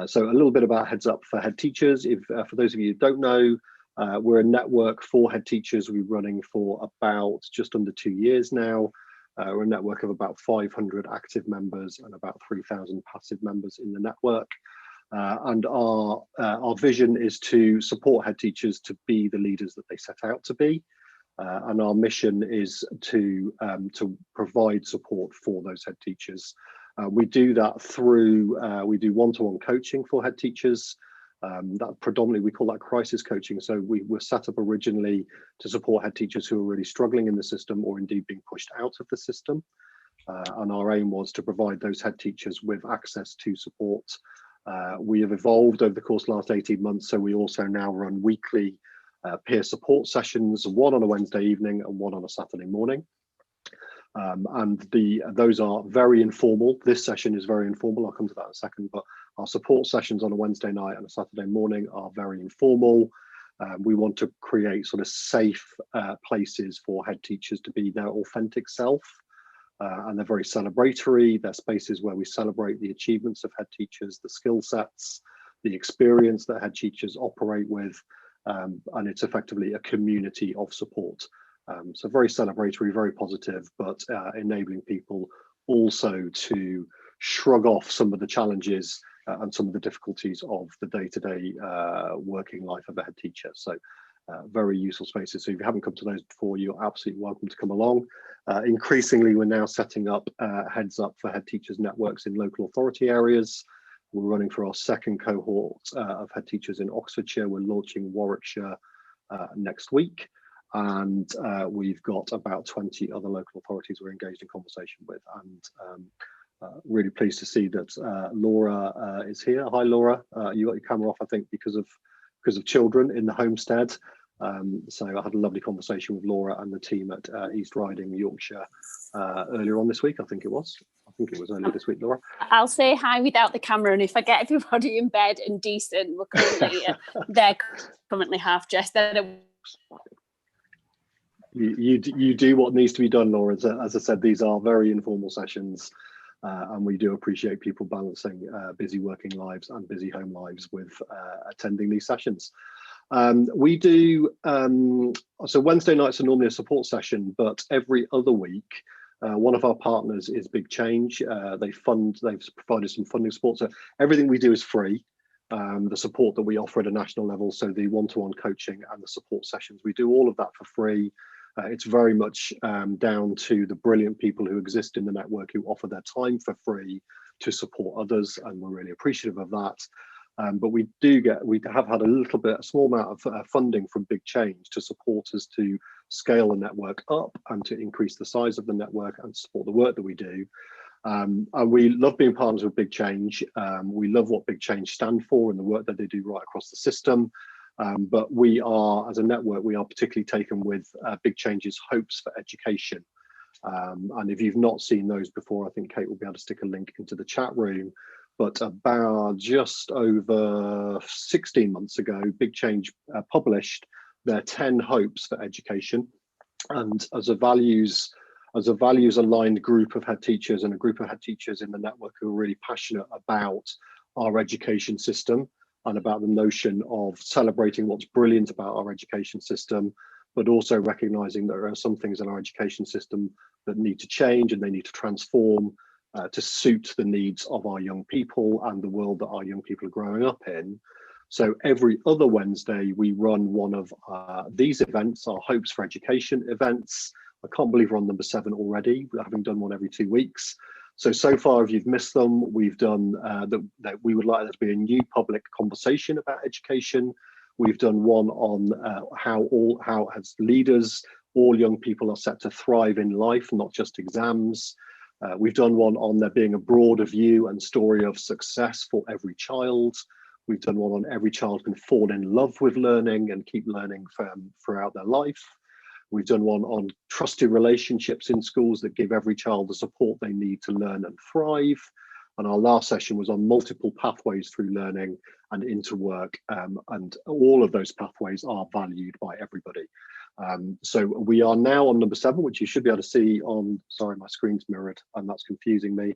So a little bit about Heads Up for Head Teachers. If for those of you who don't know, we're a network for head teachers. We've been running for about just under 2 years now. We're a network of about 500 active members and about 3,000 passive members in the network. And our vision is to support head teachers to be the leaders that they set out to be. And our mission is to provide support for those head teachers. We do that through, we do one-to-one coaching for head teachers. That predominantly, we call that crisis coaching. So we were set up originally to support head teachers who are really struggling in the system or indeed being pushed out of the system. And our aim was to provide those head teachers with access to support. We have evolved over the course of the last 18 months. So we also now run weekly peer support sessions, one on a Wednesday evening and one on a Saturday morning. And those are very informal. This session is very informal. I'll come to that in a second, but our support sessions on a Wednesday night and a Saturday morning are very informal. We want to create sort of safe places for head teachers to be their authentic self. And they're very celebratory. They're spaces where we celebrate the achievements of head teachers, the skill sets, the experience that head teachers operate with. And it's effectively a community of support. So very celebratory, very positive, but enabling people also to shrug off some of the challenges and some of the difficulties of the day-to-day working life of a head teacher. So very useful spaces. So if you haven't come to those before, you're absolutely welcome to come along. Increasingly, we're now setting up Heads Up for Head Teachers networks in local authority areas. We're running for our second cohort of head teachers in Oxfordshire. We're launching Warwickshire next week. And we've got about 20 other local authorities we're engaged in conversation with. And really pleased to see that Laura is here. Hi, Laura. You got your camera off, I think, because of children in the homestead. So I had a lovely conversation with Laura and the team at East Riding, Yorkshire, earlier on this week. I think it was earlier this week, Laura. I'll say hi without the camera, and if I get everybody in bed and decent, we're currently they're currently half dressed. You do what needs to be done, Laura. As I said, these are very informal sessions, and we do appreciate people balancing busy working lives and busy home lives with attending these sessions. We do, so Wednesday nights are normally a support session, but every other week, one of our partners is Big Change. They've provided some funding support. So everything we do is free. The support that we offer at a national level, so the one-to-one coaching and the support sessions, we do all of that for free. It's very much down to the brilliant people who exist in the network who offer their time for free to support others, and we're really appreciative of that. But we have had a small amount of funding from Big Change to support us to scale the network up and to increase the size of the network and support the work that we do. And we love being partners with Big Change. We love what Big Change stand for and the work that they do right across the system. But we are, as a network, we are particularly taken with Big Change's Hopes for Education. And if you've not seen those before, I think Kate will be able to stick a link into the chat room. But about just over 16 months ago, Big Change published their 10 Hopes for Education. And as a values aligned group of head teachers and a group of head teachers in the network who are really passionate about our education system and about the notion of celebrating what's brilliant about our education system, but also recognizing that there are some things in our education system that need to change and they need to transform to suit the needs of our young people and the world that our young people are growing up in. So every other Wednesday, we run one of these events, our Hopes for Education events. I can't believe we're on number 7 already, having done one every 2 weeks. So far, if you've missed them, we've done that we would like there to be a new public conversation about education. We've done one on how as leaders, all young people are set to thrive in life, not just exams. We've done one on there being a broader view and story of success for every child. We've done one on every child can fall in love with learning and keep learning throughout their life. We've done one on trusted relationships in schools that give every child the support they need to learn and thrive. And our last session was on multiple pathways through learning and into work. And all of those pathways are valued by everybody. So we are now on number 7, which you should be able to see on, sorry, my screen's mirrored and that's confusing me.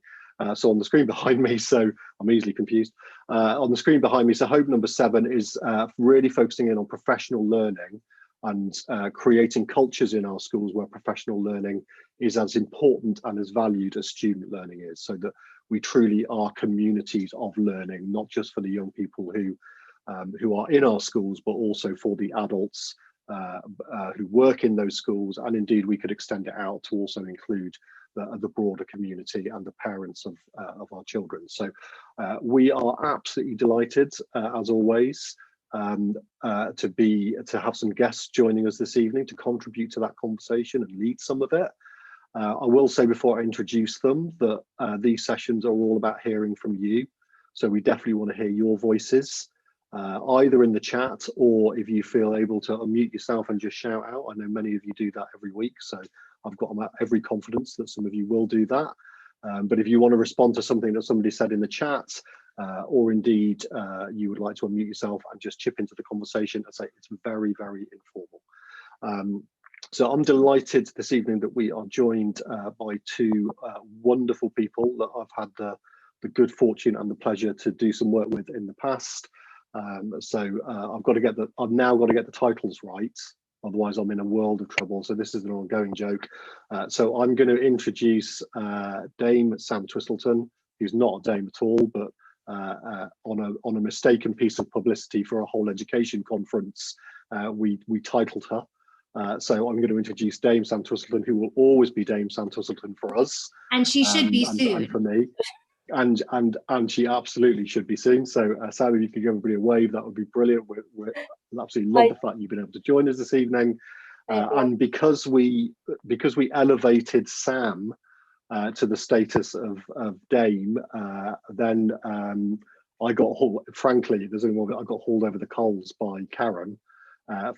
So on the screen behind me, so I'm easily confused. On the screen behind me, so hope number 7 is really focusing in on professional learning and creating cultures in our schools where professional learning is as important and as valued as student learning is, so that we truly are communities of learning, not just for the young people who are in our schools, but also for the adults who work in those schools. And indeed, we could extend it out to also include the broader community and the parents of our children. So we are absolutely delighted, as always, to have some guests joining us this evening to contribute to that conversation and lead some of it. I will say before I introduce them that these sessions are all about hearing from you. So we definitely want to hear your voices, either in the chat or if you feel able to unmute yourself and just shout out. I know many of you do that every week, so I've got every confidence that some of you will do that. But if you want to respond to something that somebody said in the chat, or indeed you would like to unmute yourself and just chip into the conversation, I'd say it's very, very informal. So I'm delighted this evening that we are joined by 2 wonderful people that I've had the good fortune and the pleasure to do some work with in the past. So I've now got to get the titles right, otherwise I'm in a world of trouble. So this is an ongoing joke. So I'm going to introduce Dame Sam Twiselton, who's not a dame at all, but on a mistaken piece of publicity for a whole education conference, we titled her. So I'm going to introduce Dame Sam Twiselton, who will always be Dame Sam Twiselton for us. And she should be soon. And for me. And she absolutely should be soon. So Sam, if you could give everybody a wave, that would be brilliant. We absolutely love the fact you've been able to join us this evening. And because we elevated Sam to the status of Dame, then I got frankly, there's only one bit, I got hauled over the coals by Karen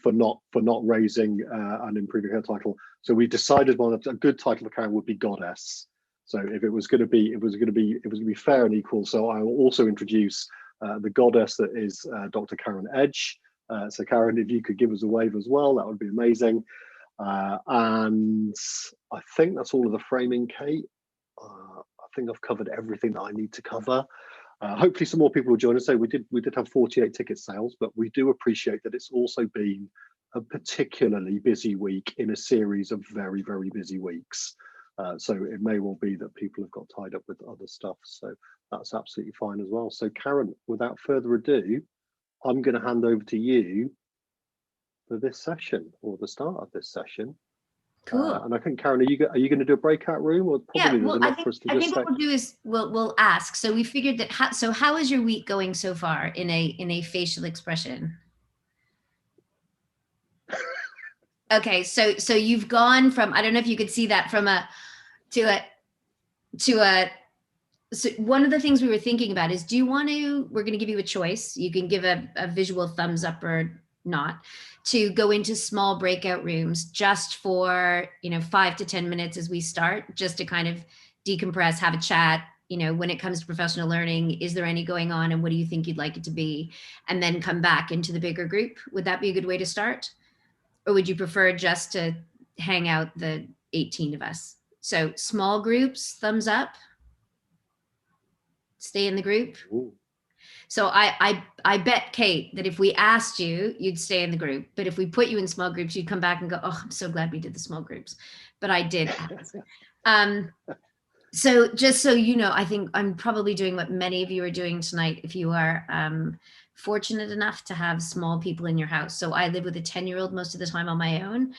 for not raising and improving her title. So we decided a good title for Karen would be Goddess. So if it was going to be fair and equal, so I will also introduce the goddess that is Dr. Karen Edge. So Karen, if you could give us a wave as well, that would be amazing. And I think that's all of the framing, Kate. I think I've covered everything that I need to cover. Hopefully some more people will join us. So we did have 48 ticket sales, but we do appreciate that it's also been a particularly busy week in a series of very, very busy weeks. So it may well be that people have got tied up with other stuff. So that's absolutely fine as well. So Karen, without further ado, I'm going to hand over to you for this session, or the start of this session. Cool. And I think, Karen, are you going to do a breakout room, or probably there's enough for us to just say? I think what we'll do is we'll ask. So we figured that. How is your week going so far in a facial expression? Okay, so you've gone from, I don't know if you could see that, from so one of the things we were thinking about is, we're going to give you a choice. You can give a visual thumbs up or not, to go into small breakout rooms just for 5 to 10 minutes as we start, just to kind of decompress, have a chat. When it comes to professional learning, is there any going on, and what do you think you'd like it to be? And then come back into the bigger group. Would that be a good way to start? Or would you prefer just to hang out the 18 of us? So small groups, thumbs up. Stay in the group. Ooh. So I bet, Kate, that if we asked you, you'd stay in the group. But if we put you in small groups, you'd come back and go, oh, I'm so glad we did the small groups. But I did ask. So just so you know, I think I'm probably doing what many of you are doing tonight if you are fortunate enough to have small people in your house. So I live with a 10-year-old most of the time on my own.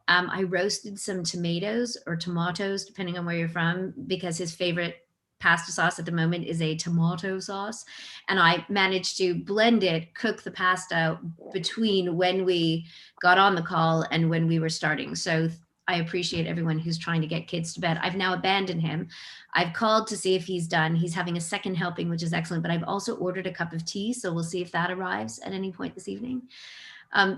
I roasted some tomatoes, depending on where you're from, because his favorite pasta sauce at the moment is a tomato sauce. And I managed to blend it, cook the pasta between when we got on the call and when we were starting. So I appreciate everyone who's trying to get kids to bed. I've now abandoned him. I've called to see if he's done. He's having a second helping, which is excellent, but I've also ordered a cup of tea. So we'll see if that arrives at any point this evening.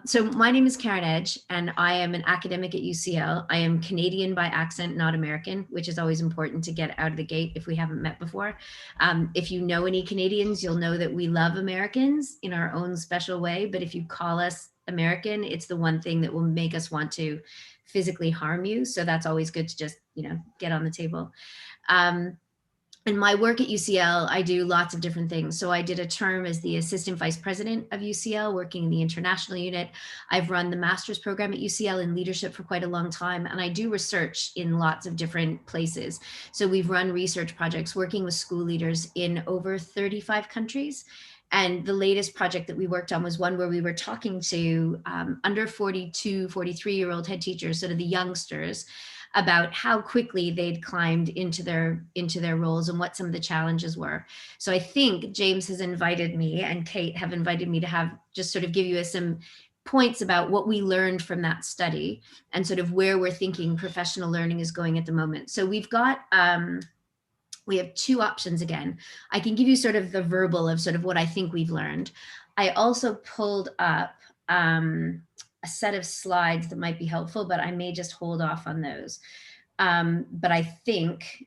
So my name is Karen Edge, and I am an academic at UCL. I am Canadian by accent, not American, which is always important to get out of the gate if we haven't met before. If you know any Canadians, you'll know that we love Americans in our own special way. But if you call us American, it's the one thing that will make us want to physically harm you. So that's always good to just, get on the table. In my work at UCL, I do lots of different things. So I did a term as the assistant vice president of UCL, working in the international unit. I've run the master's program at UCL in leadership for quite a long time. And I do research in lots of different places. So we've run research projects working with school leaders in over 35 countries. And the latest project that we worked on was one where we were talking to under 42, 43-year-old head teachers, sort of the youngsters, about how quickly they'd climbed into their roles and what some of the challenges were. So I think James has invited me, and Kate have invited me to have just sort of give you some points about what we learned from that study and sort of where we're thinking professional learning is going at the moment. So we've got, we have two options again. I can give you sort of the verbal of sort of what I think we've learned. I also pulled up a set of slides that might be helpful, but I may just hold off on those. But I think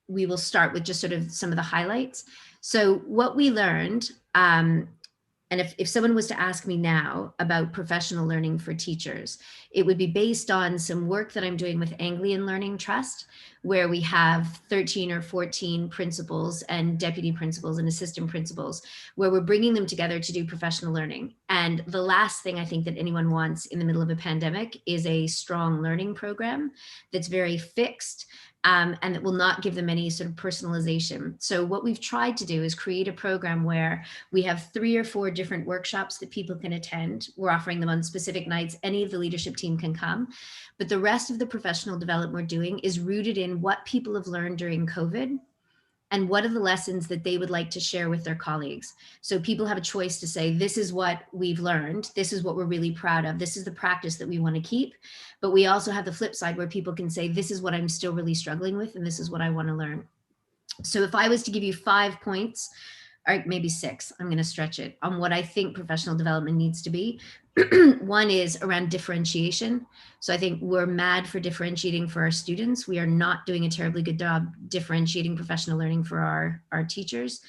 we will start with just sort of some of the highlights. So what we learned, and if someone was to ask me now about professional learning for teachers, it would be based on some work that I'm doing with Anglian Learning Trust, where we have 13 or 14 principals and deputy principals and assistant principals, where we're bringing them together to do professional learning. And the last thing I think that anyone wants in the middle of a pandemic is a strong learning program that's very fixed, and that will not give them any sort of personalization. So what we've tried to do is create a program where we have 3 or 4 different workshops that people can attend. We're offering them on specific nights. Any of the leadership team can come. But the rest of the professional development we're doing is rooted in what people have learned during COVID and what are the lessons that they would like to share with their colleagues. So people have a choice to say, this is what we've learned. This is what we're really proud of. This is the practice that we want to keep. But we also have the flip side where people can say, this is what I'm still really struggling with, and this is what I want to learn. So if I was to give you 5 points, or maybe 6, I'm going to stretch it, on what I think professional development needs to be. One is around differentiation. So I think we're mad for differentiating for our students. We are not doing a terribly good job differentiating professional learning for our teachers.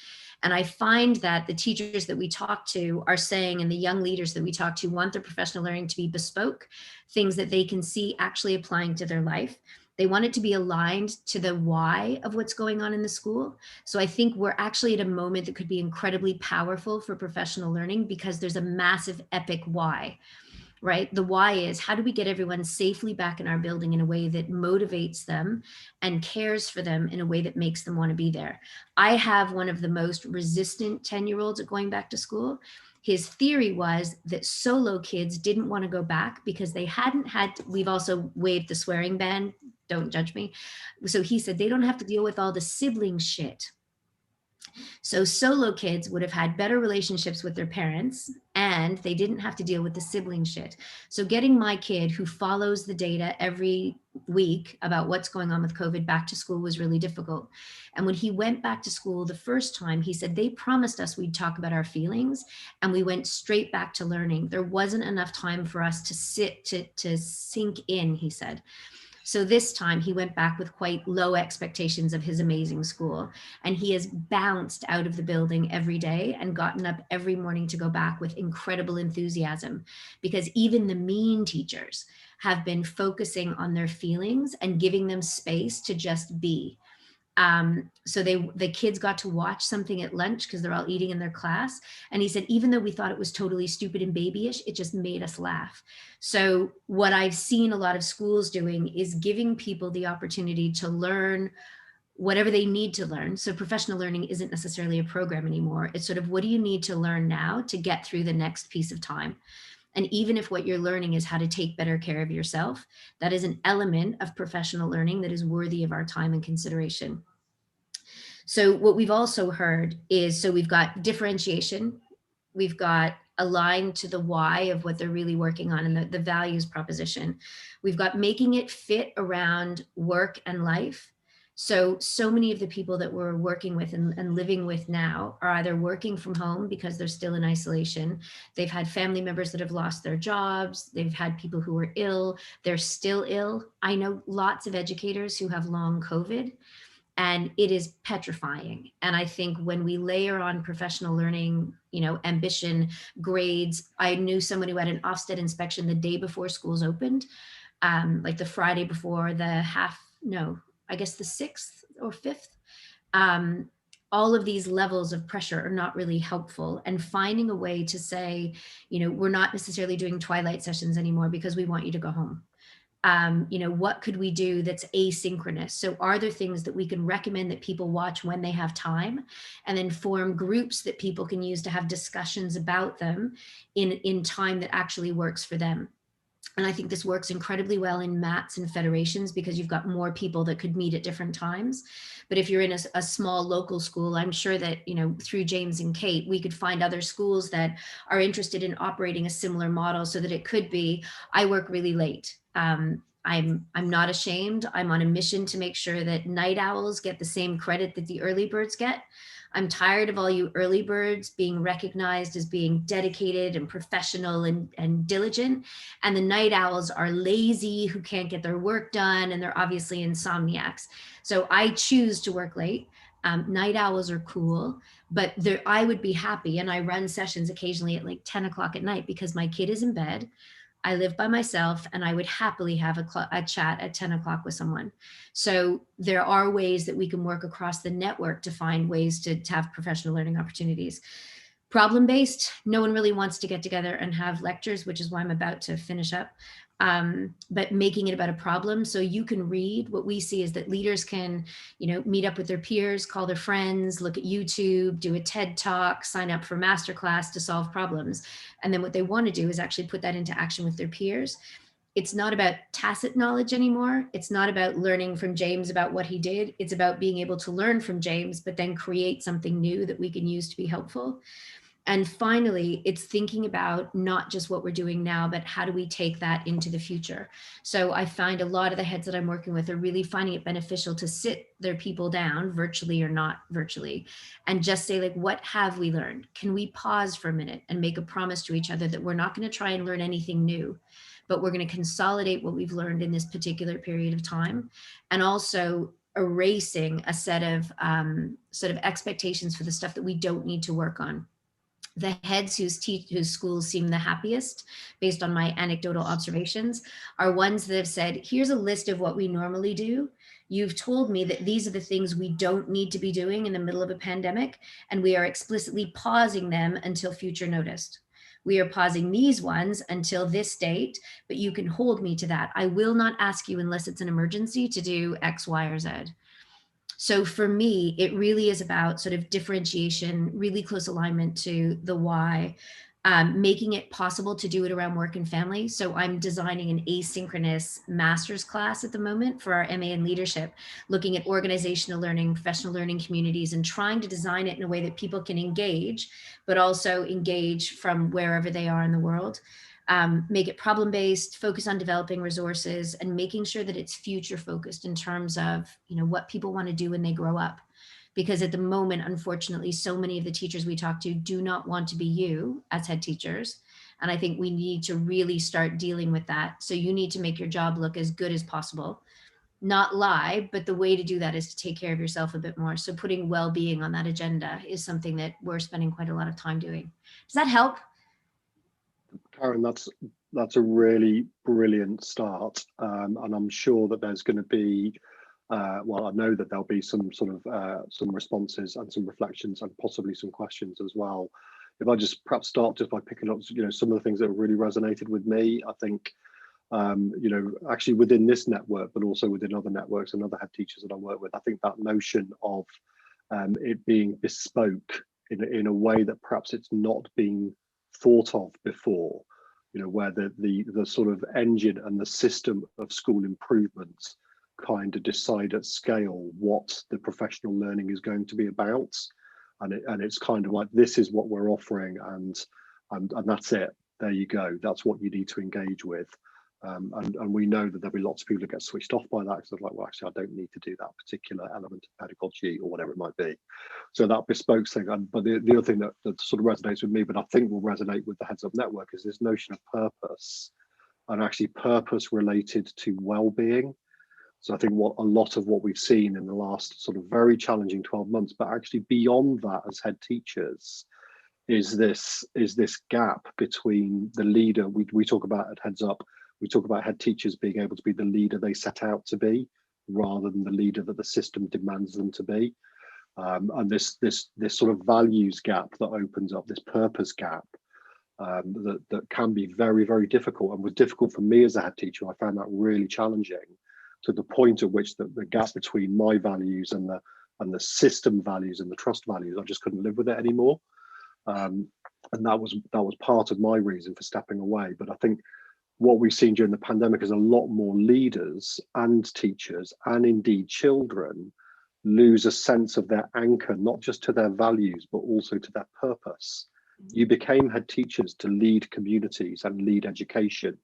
And I find that the teachers that we talk to are saying, and the young leaders that we talk to want their professional learning to be bespoke, things that they can see actually applying to their life. They want it to be aligned to the why of what's going on in the school. So I think we're actually at a moment that could be incredibly powerful for professional learning because there's a massive epic why, right? The why is, how do we get everyone safely back in our building in a way that motivates them and cares for them in a way that makes them want to be there? I have one of the most resistant 10-year-olds at going back to school. His theory was that solo kids didn't want to go back because they hadn't had, we've also waived the swearing ban, don't judge me. So he said they don't have to deal with all the sibling shit. So solo kids would have had better relationships with their parents and they didn't have to deal with the sibling shit. So getting my kid who follows the data every week about what's going on with COVID back to school was really difficult. And when he went back to school the first time, he said, they promised us we'd talk about our feelings and we went straight back to learning. There wasn't enough time for us to sit, to sink in, he said. So this time he went back with quite low expectations of his amazing school. And he has bounced out of the building every day and gotten up every morning to go back with incredible enthusiasm, because even the mean teachers have been focusing on their feelings and giving them space to just be. So the kids got to watch something at lunch because they're all eating in their class. And he said, even though we thought it was totally stupid and babyish, it just made us laugh. So what I've seen a lot of schools doing is giving people the opportunity to learn whatever they need to learn. So professional learning isn't necessarily a program anymore. It's sort of, what do you need to learn now to get through the next piece of time? And even if what you're learning is how to take better care of yourself, that is an element of professional learning that is worthy of our time and consideration. So what we've also heard is, so we've got differentiation, we've got aligned to the why of what they're really working on and the values proposition. We've got making it fit around work and life. So many of the people that we're working with and living with now are either working from home because they're still in isolation. They've had family members that have lost their jobs. They've had people who are ill. They're still ill. I know lots of educators who have long COVID. And it is petrifying. And I think when we layer on professional learning, you know, ambition, grades, I knew someone who had an Ofsted inspection the day before schools opened, like the Friday before the I guess the 6th or 5th. All of these levels of pressure are not really helpful. And finding a way to say, you know, we're not necessarily doing twilight sessions anymore because we want you to go home. You know, what could we do that's asynchronous? So are there things that we can recommend that people watch when they have time, and then form groups that people can use to have discussions about them in time that actually works for them? And I think this works incredibly well in MATs and federations because you've got more people that could meet at different times. But if you're in a small local school, I'm sure that, you know, through James and Kate, we could find other schools that are interested in operating a similar model, so that it could be, I work really late. I'm not ashamed. I'm on a mission to make sure that night owls get the same credit that the early birds get. I'm tired of all you early birds being recognized as being dedicated and professional and diligent. And the night owls are lazy, who can't get their work done, and they're obviously insomniacs. So I choose to work late. Night owls are cool, but I would be happy. And I run sessions occasionally at like 10 o'clock at night because my kid is in bed. I live by myself, and I would happily have a chat at 10 o'clock with someone. So there are ways that we can work across the network to find ways to have professional learning opportunities. Problem-based, no one really wants to get together and have lectures, which is why I'm about to finish up. But making it about a problem, so you can read. What we see is that leaders can, you know, meet up with their peers, call their friends, look at YouTube, do a TED Talk, sign up for masterclass to solve problems. And then what they want to do is actually put that into action with their peers. It's not about tacit knowledge anymore. It's not about learning from James about what he did. It's about being able to learn from James, but then create something new that we can use to be helpful. And finally, it's thinking about not just what we're doing now, but how do we take that into the future? So I find a lot of the heads that I'm working with are really finding it beneficial to sit their people down, virtually or not virtually, and just say, like, what have we learned? Can we pause for a minute and make a promise to each other that we're not going to try and learn anything new, but we're going to consolidate what we've learned in this particular period of time, and also erasing a set of sort of expectations for the stuff that we don't need to work on. The heads whose schools seem the happiest, based on my anecdotal observations, are ones that have said, here's a list of what we normally do. You've told me that these are the things we don't need to be doing in the middle of a pandemic, and we are explicitly pausing them until future notice. We are pausing these ones until this date, but you can hold me to that. I will not ask you, unless it's an emergency, to do X, Y, or Z. So for me, it really is about sort of differentiation, really close alignment to the why, making it possible to do it around work and family. So I'm designing an asynchronous master's class at the moment for our MA in leadership, looking at organizational learning, professional learning communities, and trying to design it in a way that people can engage, but also engage from wherever they are in the world. Make it problem-based, focus on developing resources, and making sure that it's future-focused in terms of, you know, what people want to do when they grow up. Because at the moment, unfortunately, so many of the teachers we talk to do not want to be you as head teachers. And I think we need to really start dealing with that. So you need to make your job look as good as possible, not lie, but the way to do that is to take care of yourself a bit more. So putting well-being on that agenda is something that we're spending quite a lot of time doing. Does that help? Karen, that's a really brilliant start, and I'm sure that there's going to be, well, I know that there'll be some sort of some responses and some reflections and possibly some questions as well. If I just perhaps start just by picking up, you know, some of the things that really resonated with me. I think, you know, actually within this network, but also within other networks and other head teachers that I work with, I think that notion of it being bespoke in a way that perhaps it's not been thought of before, you know, where the sort of engine and the system of school improvement kind of decide at scale what the professional learning is going to be about, and it's kind of like, this is what we're offering, and that's it. There you go. That's what you need to engage with. And we know that there'll be lots of people that get switched off by that because they're like, well, actually, I don't need to do that particular element of pedagogy or whatever it might be. So that bespoke thing. But the other thing that sort of resonates with me, but I think will resonate with the Heads Up Network, is this notion of purpose, and actually purpose related to well-being. So I think what a lot of what we've seen in the last sort of very challenging 12 months, but actually beyond that as head teachers, is this gap between the leader. We talk about at Heads Up, we talk about head teachers being able to be the leader they set out to be, rather than the leader that the system demands them to be. And this sort of values gap that opens up, this purpose gap, that can be very, very difficult, and was difficult for me as a head teacher. I found that really challenging, to the point at which the gap between my values and the system values and the trust values, I just couldn't live with it anymore. And that was part of my reason for stepping away. But I think what we've seen during the pandemic is a lot more leaders and teachers, and indeed children, lose a sense of their anchor, not just to their values, but also to their purpose. You became head teachers to lead communities and lead education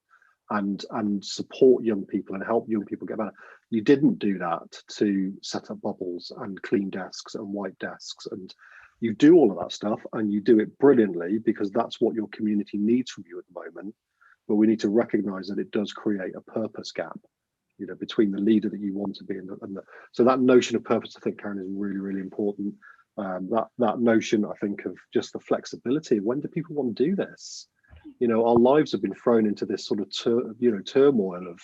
and support young people and help young people get better. You didn't do that to set up bubbles and clean desks and white desks. And you do all of that stuff, and you do it brilliantly, because that's what your community needs from you at the moment. But we need to recognize that it does create a purpose gap, you know, between the leader that you want to be so that notion of purpose, I think, Karen, is really, really important. That notion, I think, of just the flexibility. When do people want to do this? You know, our lives have been thrown into this sort of turmoil of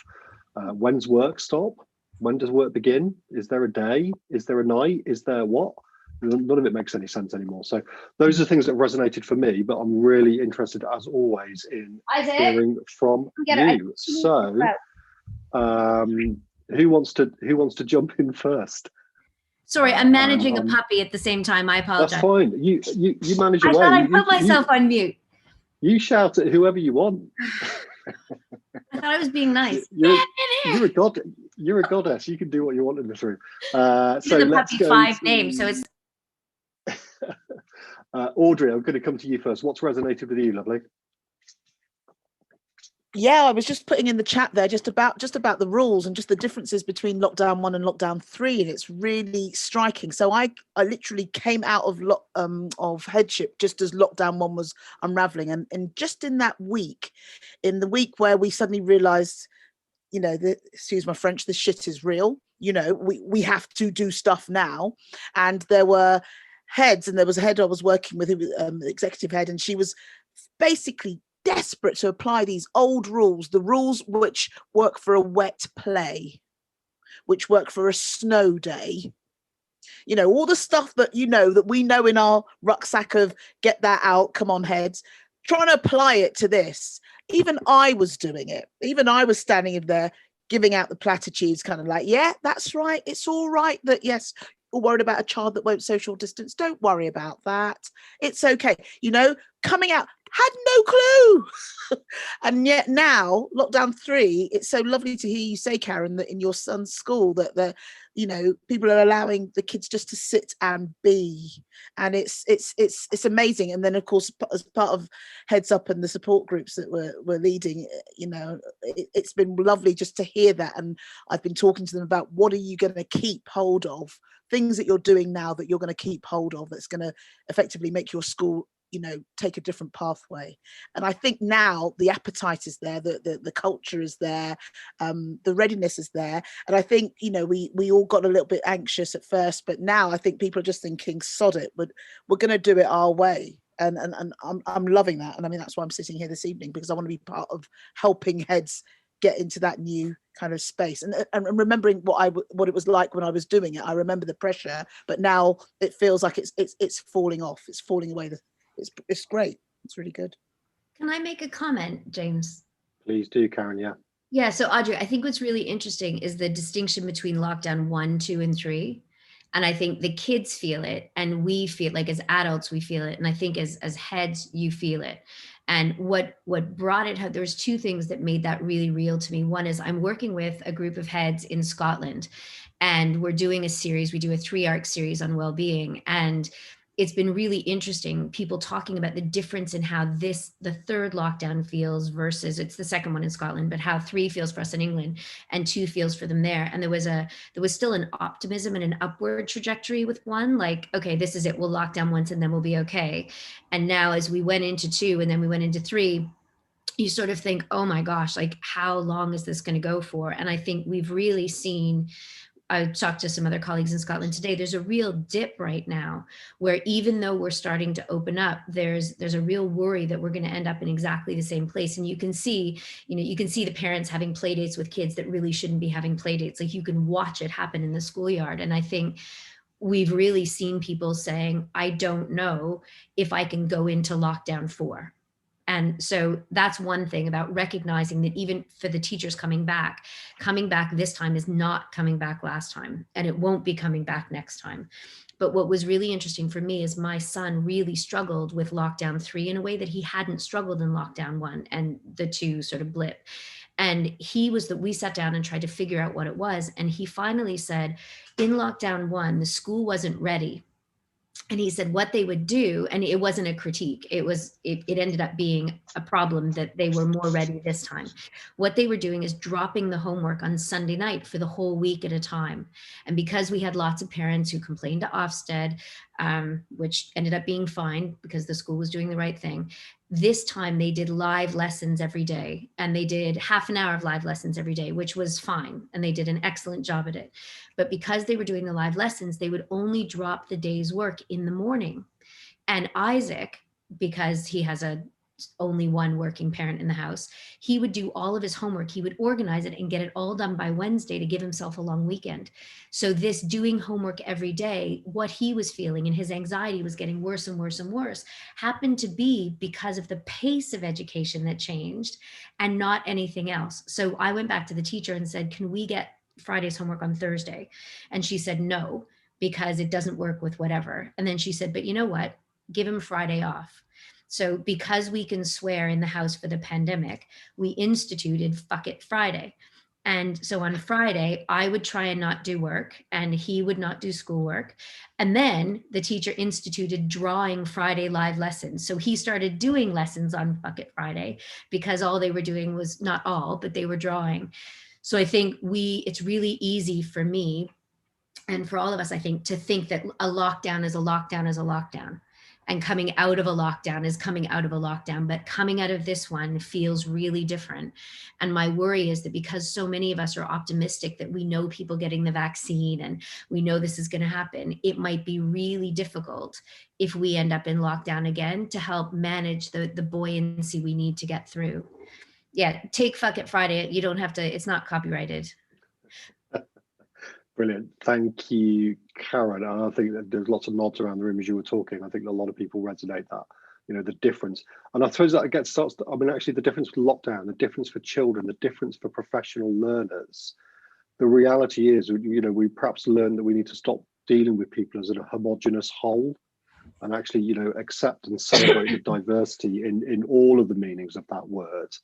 when's work stop? When does work begin? Is there a day? Is there a night? Is there what? None of it makes any sense anymore. So those are things that resonated for me, but I'm really interested, as always, in hearing from you. So who wants to jump in first? Sorry, I'm managing a puppy at the same time. I apologize. That's fine. You manage away. I thought I put myself on mute. You shout at whoever you want. I thought I was being nice. You're a goddess. You can do what you want in this room. So the puppy 5 names, so it's Audrey, I'm going to come to you first. What's resonated with you, lovely? Yeah, I was just putting in the chat there just about the rules and just the differences between lockdown 1 and lockdown 3, and it's really striking. So I literally came out of headship just as lockdown 1 was unraveling, and just in that week, in the week where we suddenly realized, you know, excuse my French, this shit is real. You know, we have to do stuff now. And there were heads, and there was a head I was working with, who was the executive head, and she was basically desperate to apply these old rules, the rules which work for a wet play, which work for a snow day. You know, all the stuff that, you know, that we know in our rucksack of get that out, come on heads, trying to apply it to this. Even I was doing it. Even I was standing in there giving out the platitudes, kind of like, yeah, that's right. It's all right that, yes, you're worried about a child that won't social distance. Don't worry about that. It's okay. You know, coming out, had no clue. And yet now, lockdown 3, it's so lovely to hear you say, Karen, that in your son's school that you know, people are allowing the kids just to sit and be, and it's amazing. And then, of course, as part of Heads Up and the support groups that we're leading, you know, it's been lovely just to hear that. And I've been talking to them about, what are you going to keep hold of, things that you're doing now that you're going to keep hold of, that's going to effectively make your school, you know, take a different pathway. And I think now the appetite is there, the culture is there, the readiness is there. And I think, you know, we all got a little bit anxious at first, but now I think people are just thinking, sod it, but we're going to do it our way. And I'm loving that. And I mean, that's why I'm sitting here this evening, because I want to be part of helping heads get into that new kind of space, and remembering what it was like when I was doing it. I remember the pressure, but now it feels like it's falling off, it's falling away. It's great. It's really good. Can I make a comment, James? Please do, Karen. Yeah, so Audrey, I think what's really interesting is the distinction between lockdown 1, 2, and 3. And I think the kids feel it, and we feel, like, as adults, we feel it. And I think as heads, you feel it. And what brought it, there's 2 things that made that really real to me. One is I'm working with a group of heads in Scotland, and we're doing a series. We do a 3-arc series on well-being. And it's been really interesting, people talking about the difference in how the 3rd lockdown feels versus, it's the 2nd one in Scotland, but how 3 feels for us in England and 2 feels for them there. And there was still an optimism and an upward trajectory with 1, like, okay, this is it, we'll lock down once and then we'll be okay. And now as we went into 2 and then we went into 3, you sort of think, oh my gosh, like how long is this going to go for? And I think we've really seen, I talked to some other colleagues in Scotland today, there's a real dip right now where even though we're starting to open up, there's a real worry that we're going to end up in exactly the same place. And you can see, you can see the parents having play dates with kids that really shouldn't be having play dates. Like you can watch it happen in the schoolyard. And I think we've really seen people saying, I don't know if I can go into lockdown 4. And so that's one thing about recognizing that even for the teachers coming back this time is not coming back last time, and it won't be coming back next time. But what was really interesting for me is my son really struggled with lockdown 3 in a way that he hadn't struggled in lockdown 1 and the 2 sort of blip. And we sat down and tried to figure out what it was. And he finally said, in lockdown 1, the school wasn't ready. And he said what they would do, and it wasn't a critique, it ended up being a problem that they were more ready this time. What they were doing is dropping the homework on Sunday night for the whole week at a time. And because we had lots of parents who complained to Ofsted, which ended up being fine because the school was doing the right thing, this time they did live lessons every day, and they did half an hour of live lessons every day, which was fine. And they did an excellent job at it. But because they were doing the live lessons, they would only drop the day's work in the morning. And Isaac, because he has only one working parent in the house, he would do all of his homework. He would organize it and get it all done by Wednesday to give himself a long weekend. So this doing homework every day, what he was feeling and his anxiety was getting worse and worse and worse, happened to be because of the pace of education that changed and not anything else. So I went back to the teacher and said, can we get Friday's homework on Thursday? And she said, no, because it doesn't work with whatever. And then she said, but you know what? Give him Friday off. So because we can swear in the house for the pandemic, we instituted Fuck It Friday. And so on Friday, I would try and not do work, and he would not do schoolwork. And then the teacher instituted drawing Friday live lessons. So he started doing lessons on Fuck It Friday because all they were doing was, not all, but they were drawing. So I think it's really easy for me and for all of us, I think, to think that a lockdown is a lockdown is a lockdown. And coming out of a lockdown is coming out of a lockdown, but coming out of this one feels really different. And my worry is that because so many of us are optimistic that we know people getting the vaccine and we know this is going to happen, it might be really difficult if we end up in lockdown again to help manage the buoyancy we need to get through. Yeah, take Fuck It Friday. You don't have to, it's not copyrighted. Brilliant. Thank you, Karen. And I think that there's lots of nods around the room as you were talking. I think a lot of people resonate that, the difference. And I suppose that actually the difference with lockdown, the difference for children, the difference for professional learners. The reality is, we perhaps learn that we need to stop dealing with people as a homogenous whole and actually, accept and celebrate the diversity in all of the meanings of that word.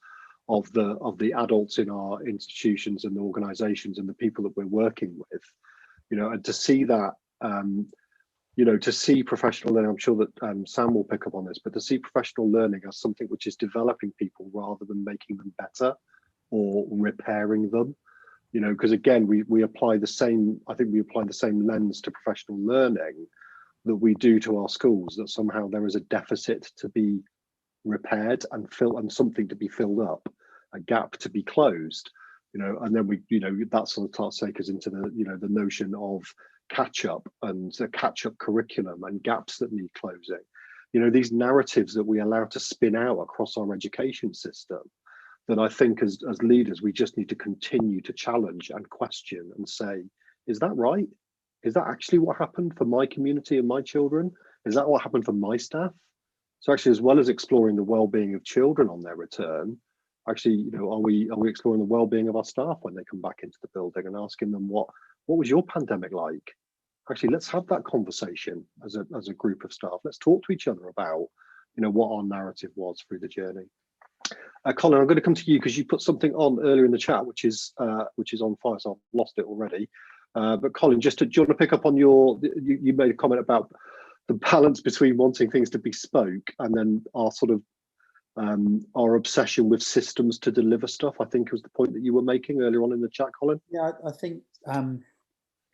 Of the adults in our institutions and the organizations and the people that we're working with, and to see that, to see professional learning, I'm sure that Sam will pick up on this, but to see professional learning as something which is developing people rather than making them better or repairing them, because again, we apply the same lens to professional learning that we do to our schools, that somehow there is a deficit to be repaired and something to be filled up, a gap to be closed, and then that sort of starts to take us into the notion of catch up and the catch up curriculum and gaps that need closing. These narratives that we allow to spin out across our education system, that I think as leaders we just need to continue to challenge and question and say, is that right? Is that actually what happened for my community and my children? Is that what happened for my staff? So actually, as well as exploring the well-being of children on their return, actually, are we exploring the well-being of our staff when they come back into the building and asking them what was your pandemic like? Actually, let's have that conversation as a group of staff. Let's talk to each other about, what our narrative was through the journey. Colin, I'm going to come to you because you put something on earlier in the chat, which is on fire, so I've lost it already. But Colin, do you want to pick up on you made a comment about the balance between wanting things to be bespoke and then our sort of our obsession with systems to deliver stuff, I think was the point that you were making earlier on in the chat, Colin. Yeah, I think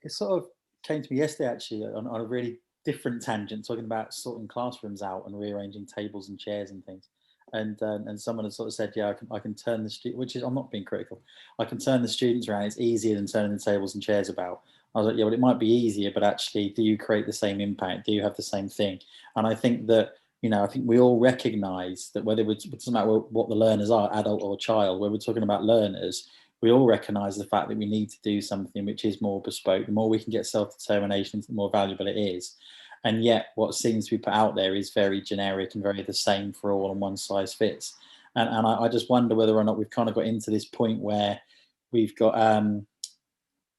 it sort of came to me yesterday actually on a really different tangent, talking about sorting classrooms out and rearranging tables and chairs and things. and someone has sort of said, yeah, I can turn the student, which is, I'm not being critical, I can turn the students around. It's easier than turning the tables and chairs about. I was like, yeah, well, it might be easier, but actually, do you create the same impact? Do you have the same thing? And I think that, you know, I think we all recognise that whether it doesn't matter what the learners are, adult or child, where we're talking about learners, we all recognise the fact that we need to do something which is more bespoke. The more we can get self-determination, the more valuable it is. And yet what seems to be put out there is very generic and very the same for all, and one size fits. And I just wonder whether or not we've kind of got into this point where we've got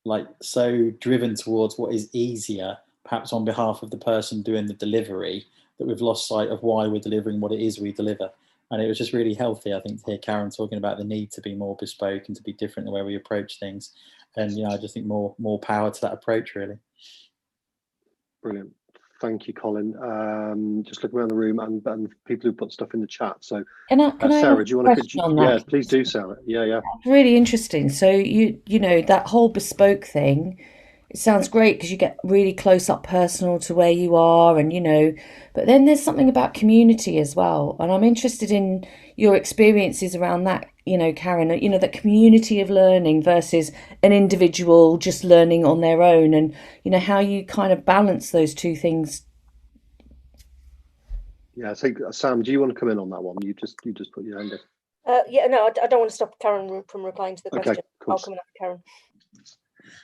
like so driven towards what is easier, perhaps on behalf of the person doing the delivery, that we've lost sight of why we're delivering what it is we deliver. And it was just really healthy, I think, to hear Karen talking about the need to be more bespoke and to be different the way we approach things. And, you know, I just think more power to that approach, really. Brilliant. Thank you, Colin. Just looking around the room and people who put stuff in the chat. So, Sarah, do you want to? Yeah, please do, Sarah. Yeah. That's really interesting. So you know that whole bespoke thing. It sounds great because you get really close up personal to where you are, and you know, but then there's something about community as well. And I'm interested in your experiences around that, you know, Karen, you know, that community of learning versus an individual just learning on their own, and, you know, how you kind of balance those two things. Yeah, I think, Sam, do you want to come in on that one? You just put your hand up. Yeah, no, I don't want to stop Karen from replying to the question. Okay, I'll come in after Karen.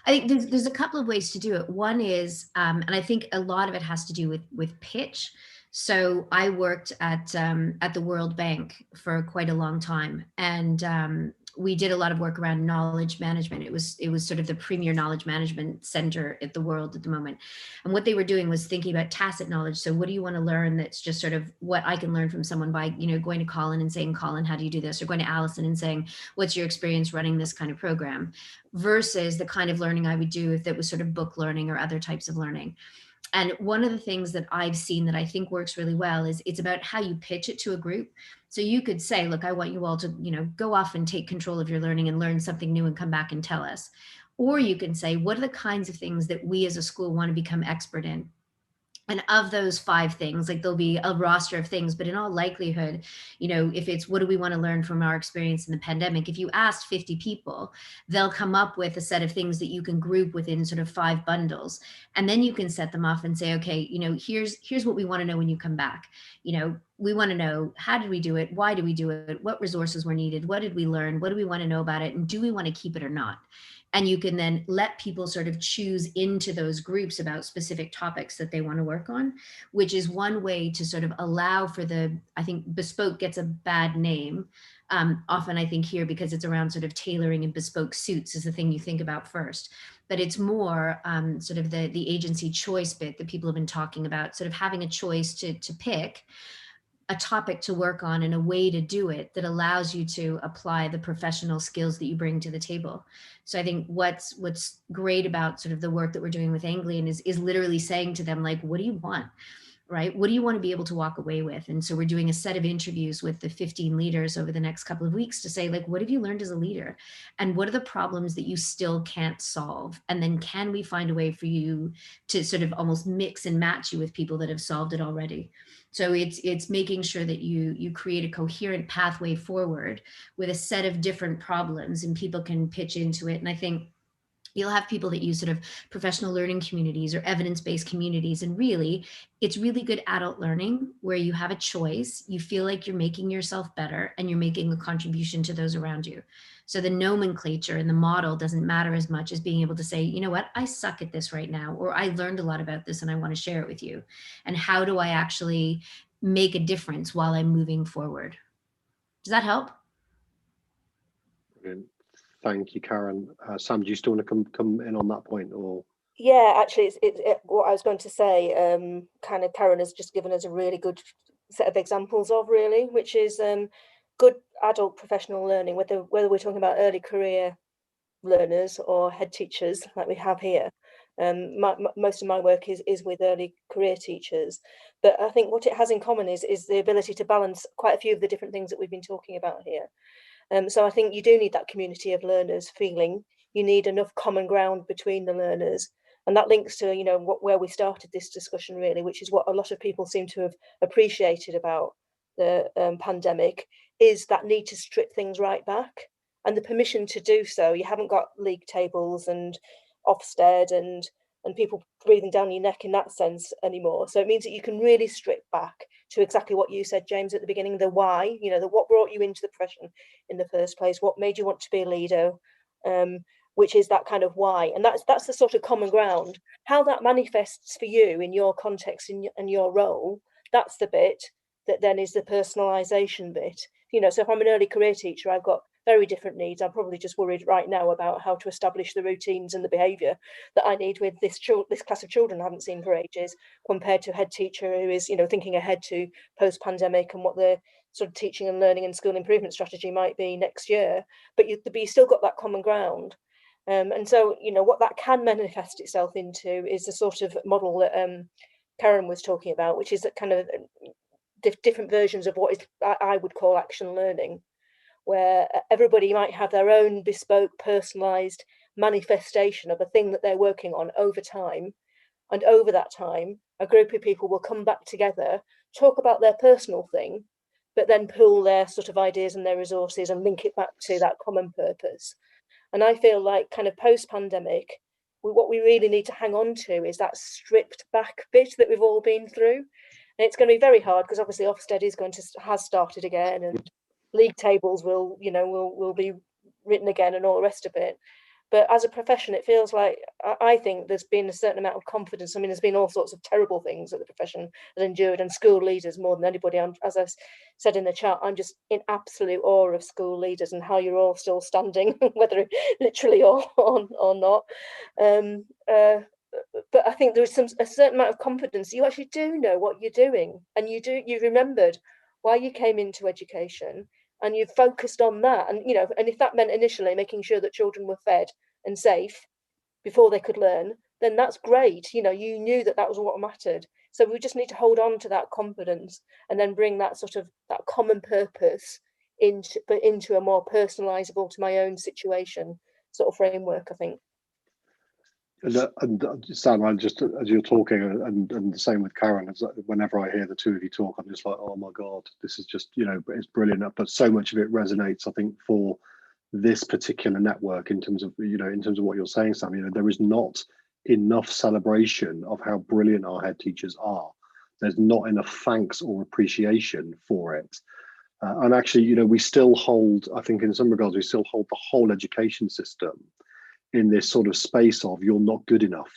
I think there's a couple of ways to do it. One is, and I think a lot of it has to do with pitch. So I worked at the World Bank for quite a long time, and we did a lot of work around knowledge management. It was sort of the premier knowledge management center at the world at the moment. And what they were doing was thinking about tacit knowledge. So what do you want to learn that's just sort of what I can learn from someone by, you know, going to Colin and saying, Colin, how do you do this? Or going to Allison and saying, what's your experience running this kind of program? Versus the kind of learning I would do if it was sort of book learning or other types of learning. And one of the things that I've seen that I think works really well is it's about how you pitch it to a group. So you could say, look, I want you all to, you know, go off and take control of your learning and learn something new and come back and tell us. Or you can say, what are the kinds of things that we as a school want to become expert in? And of those 5 things, like there'll be a roster of things, but in all likelihood, you know, if it's what do we want to learn from our experience in the pandemic, if you asked 50 people, they'll come up with a set of things that you can group within sort of 5 bundles. And then you can set them off and say, okay, you know, here's what we want to know when you come back. You know, we want to know, how did we do it? Why did we do it? What resources were needed? What did we learn? What do we want to know about it? And do we want to keep it or not? And you can then let people sort of choose into those groups about specific topics that they want to work on, which is one way to sort of allow for I think bespoke gets a bad name. Often I think here because it's around sort of tailoring and bespoke suits is the thing you think about first. But it's more sort of the agency choice bit that people have been talking about, sort of having a choice to pick a topic to work on and a way to do it that allows you to apply the professional skills that you bring to the table. So I think what's great about sort of the work that we're doing with Anglian is literally saying to them, like, what do you want? Right? What do you want to be able to walk away with? And so we're doing a set of interviews with the 15 leaders over the next couple of weeks to say, like, what have you learned as a leader? And what are the problems that you still can't solve? And then can we find a way for you to sort of almost mix and match you with people that have solved it already? So it's making sure that you create a coherent pathway forward with a set of different problems and people can pitch into it. And I think you'll have people that use sort of professional learning communities or evidence-based communities. And really, it's really good adult learning where you have a choice, you feel like you're making yourself better and you're making a contribution to those around you. So the nomenclature and the model doesn't matter as much as being able to say, you know what, I suck at this right now, or I learned a lot about this and I want to share it with you. And how do I actually make a difference while I'm moving forward? Does that help? Brilliant. Thank you, Karen. Sam, do you still want to come in on that point, or? Yeah, actually, it's what I was going to say. Kind of Karen has just given us a really good set of examples of really, which is good adult professional learning, whether we're talking about early career learners or head teachers like we have here. Most of my work is with early career teachers, but I think what it has in common is the ability to balance quite a few of the different things that we've been talking about here. So I think you do need that community of learners feeling. You need enough common ground between the learners. And that links to, you know, where we started this discussion really, which is what a lot of people seem to have appreciated about the pandemic is that need to strip things right back, and the permission to do so. You haven't got league tables and Ofsted and people breathing down your neck in that sense anymore. So it means that you can really strip back to exactly what you said, James, at the beginning, the why, you know, the what brought you into the profession in the first place, what made you want to be a leader, which is that kind of why. And that's the sort of common ground. How that manifests for you in your context and your role, that's the bit that then is the personalisation bit. You know, so if I'm an early career teacher, I've got very different needs. I'm probably just worried right now about how to establish the routines and the behaviour that I need with this class of children I haven't seen for ages, compared to a head teacher who is, you know, thinking ahead to post-pandemic and what the sort of teaching and learning and school improvement strategy might be next year. But you still got that common ground. And so, you know, what that can manifest itself into is the sort of model that Karen was talking about, which is that kind of different versions of what is I would call action learning, where everybody might have their own bespoke, personalised manifestation of a thing that they're working on over time. And over that time, a group of people will come back together, talk about their personal thing, but then pool their sort of ideas and their resources and link it back to that common purpose. And I feel like kind of post-pandemic, what we really need to hang on to is that stripped back bit that we've all been through. And it's going to be very hard because obviously Ofsted has started again, and league tables will be written again and all the rest of it. But as a profession, it feels like, I think there's been a certain amount of confidence. I mean, there's been all sorts of terrible things that the profession has endured, and school leaders more than anybody. As I've said in the chat, I'm just in absolute awe of school leaders and how you're all still standing, whether literally or not. But I think there's a certain amount of confidence. You actually do know what you're doing, and you've remembered why you came into education, and you've focused on that. And, you know, and if that meant initially making sure that children were fed and safe before they could learn, then that's great. You know, you knew that was what mattered. So we just need to hold on to that confidence and then bring that sort of that common purpose into a more personalizable to my own situation sort of framework, I think. And Sam, just as you're talking, and the same with Karen, whenever I hear the two of you talk, I'm just like, oh my God, this is just, you know, it's brilliant. But so much of it resonates, I think, for this particular network in terms of what you're saying, Sam. You know, there is not enough celebration of how brilliant our head teachers are. There's not enough thanks or appreciation for it. And actually, you know, we still hold, I think in some regards, we still hold the whole education system in this sort of space of you're not good enough.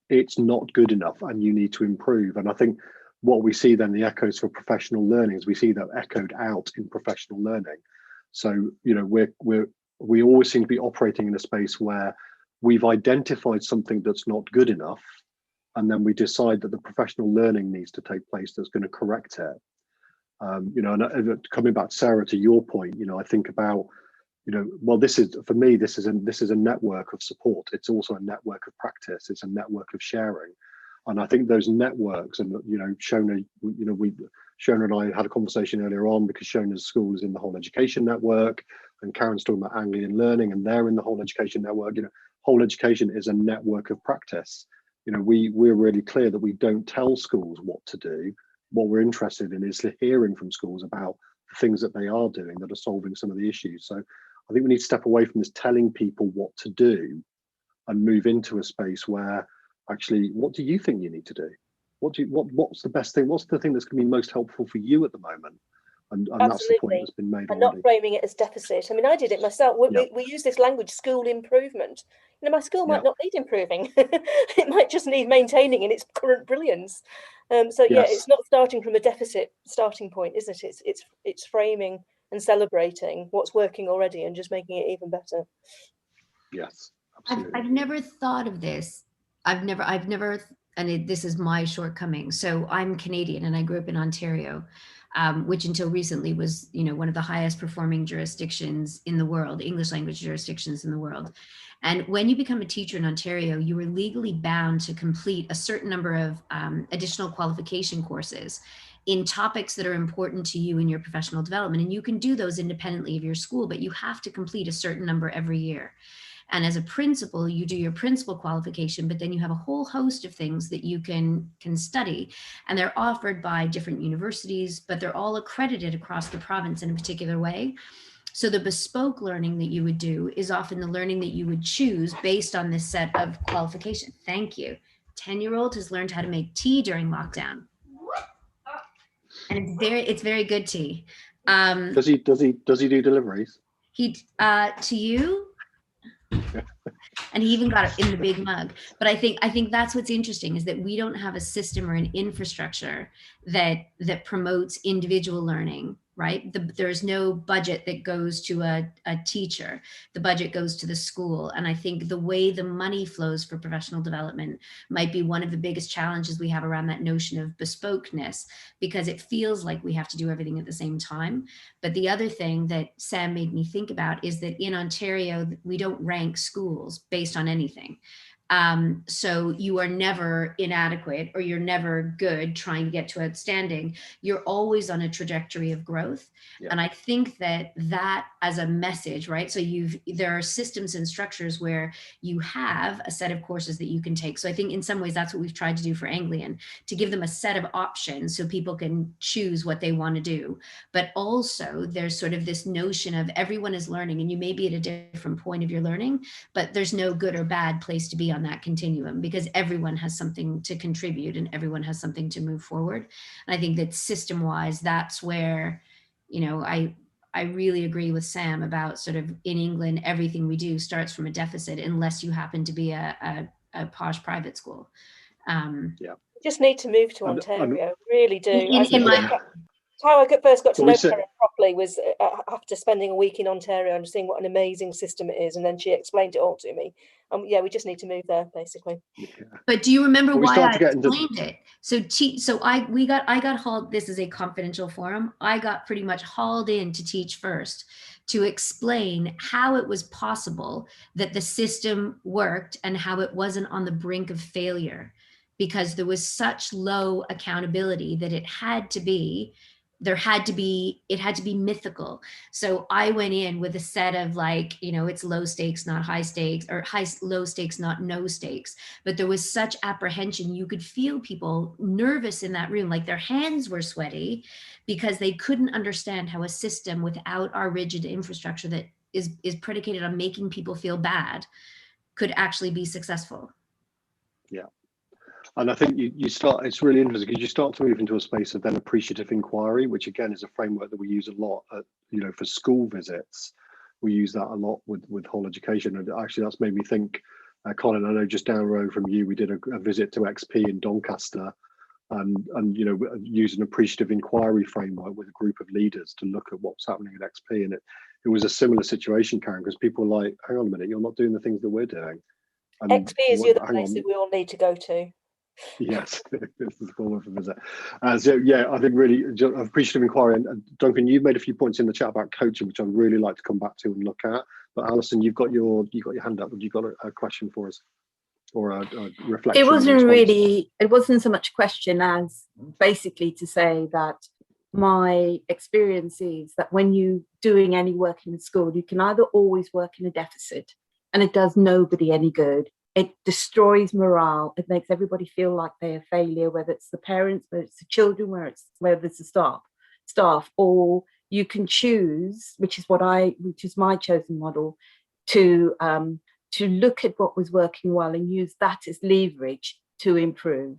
It's not good enough and you need to improve. And I think what we see then, the echoes for professional learning, is we see that echoed out in professional learning. So, you know, we always seem to be operating in a space where we've identified something that's not good enough, and then we decide that the professional learning needs to take place that's going to correct it. You know, and coming back, Sarah, to your point, you know, I think about, you know, well, this is a network of support. It's also a network of practice. It's a network of sharing, and I think those networks, and you know, Shona and I had a conversation earlier on because Shona's school is in the whole education network, and Karen's talking about Anglian learning, and they're in the whole education network. You know, whole education is a network of practice. You know, we're really clear that we don't tell schools what to do. What we're interested in is hearing from schools about the things that they are doing that are solving some of the issues. So I think we need to step away from this telling people what to do and move into a space where actually, what do you think you need to do? What's the best thing? What's the thing that's going to be most helpful for you at the moment? And that's the point that's been made already. And not framing it as deficit. I mean, I did it myself. We use this language, school improvement. You know, my school might not need improving. It might just need maintaining in its current brilliance. So yeah, it's not starting from a deficit starting point, is it? It's framing and celebrating what's working already and just making it even better. Yes, absolutely. I've never thought of this. I've never, and this is my shortcoming. So I'm Canadian and I grew up in Ontario, which until recently was, you know, one of the highest performing jurisdictions in the world, English language jurisdictions in the world. And when you become a teacher in Ontario, you are legally bound to complete a certain number of additional qualification courses in topics that are important to you in your professional development. And you can do those independently of your school, but you have to complete a certain number every year. And as a principal, you do your principal qualification, but then you have a whole host of things that you can study. And they're offered by different universities, but they're all accredited across the province in a particular way. So the bespoke learning that you would do is often the learning that you would choose based on this set of qualification. Thank you. 10-year-old has learned how to make tea during lockdown. And it's very good tea. Does he do deliveries? He to you? And he even got it in the big mug. But I think that's what's interesting, is that we don't have a system or an infrastructure that promotes individual learning, right? There's no budget that goes to a teacher. The budget goes to the school. And I think the way the money flows for professional development might be one of the biggest challenges we have around that notion of bespokeness, because it feels like we have to do everything at the same time. But the other thing that Sam made me think about is that in Ontario, we don't rank schools based on anything. So you are never inadequate, or you're never good trying to get to outstanding. You're always on a trajectory of growth. Yeah. And I think that as a message, right? So there are systems and structures where you have a set of courses that you can take. So I think in some ways that's what we've tried to do for Anglian, to give them a set of options so people can choose what they want to do. But also there's sort of this notion of everyone is learning, and you may be at a different point of your learning, but there's no good or bad place to be on that continuum, because everyone has something to contribute and everyone has something to move forward. And I think that system-wise, that's where, I really agree with Sam about sort of in England, everything we do starts from a deficit unless you happen to be a posh private school. You just need to move to Ontario, really do. How I first got to know Karen properly was after spending a week in Ontario and seeing what an amazing system it is, and then she explained it all to me. We just need to move there, basically. Yeah. But do you remember why I explained it? So I got hauled. This is a confidential forum. I got pretty much hauled in to teach first, to explain how it was possible that the system worked and how it wasn't on the brink of failure, because there was such low accountability that it had to be mythical. So I went in with a set of it's low stakes, not high stakes, or low stakes, not no stakes. But there was such apprehension. You could feel people nervous in that room, like their hands were sweaty, because they couldn't understand how a system without our rigid infrastructure that is predicated on making people feel bad could actually be successful. Yeah. And I think you start, it's really interesting because you start to move into a space of then appreciative inquiry, which again is a framework that we use a lot at, for school visits. We use that a lot with whole education. And actually that's made me think, Colin, I know just down the road from you, we did a visit to XP in Doncaster and use an appreciative inquiry framework with a group of leaders to look at what's happening at XP. And it was a similar situation, Karen, because people were like, hang on a minute, you're not doing the things that we're doing. And XP is the other place that we all need to go to. Yes, this is a form of a visit. So yeah, I think really appreciative inquiry. And Duncan, you've made a few points in the chat about coaching, which I'd really like to come back to and look at. But Alison, you've got your hand up. Have you got a question for us, or a reflection? It wasn't so much a question as basically to say that my experience is that when you're doing any work in the school, you can either always work in a deficit, and it does nobody any good. It destroys morale. It makes everybody feel like they're a failure, whether it's the parents, whether it's the children, whether it's the staff, or you can choose, which is my chosen model, to look at what was working well and use that as leverage to improve.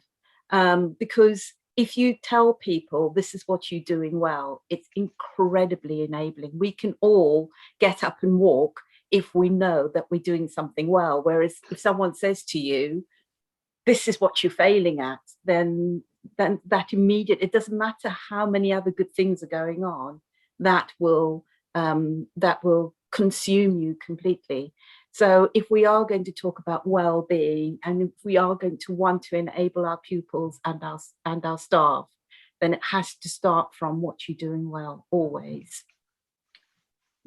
Because if you tell people this is what you're doing well, it's incredibly enabling. We can all get up and walk if we know that we're doing something well. Whereas if someone says to you, this is what you're failing at, then that immediate, it doesn't matter how many other good things are going on, that will consume you completely. So if we are going to talk about well-being, and if we are going to want to enable our pupils and our staff, then it has to start from what you're doing well always.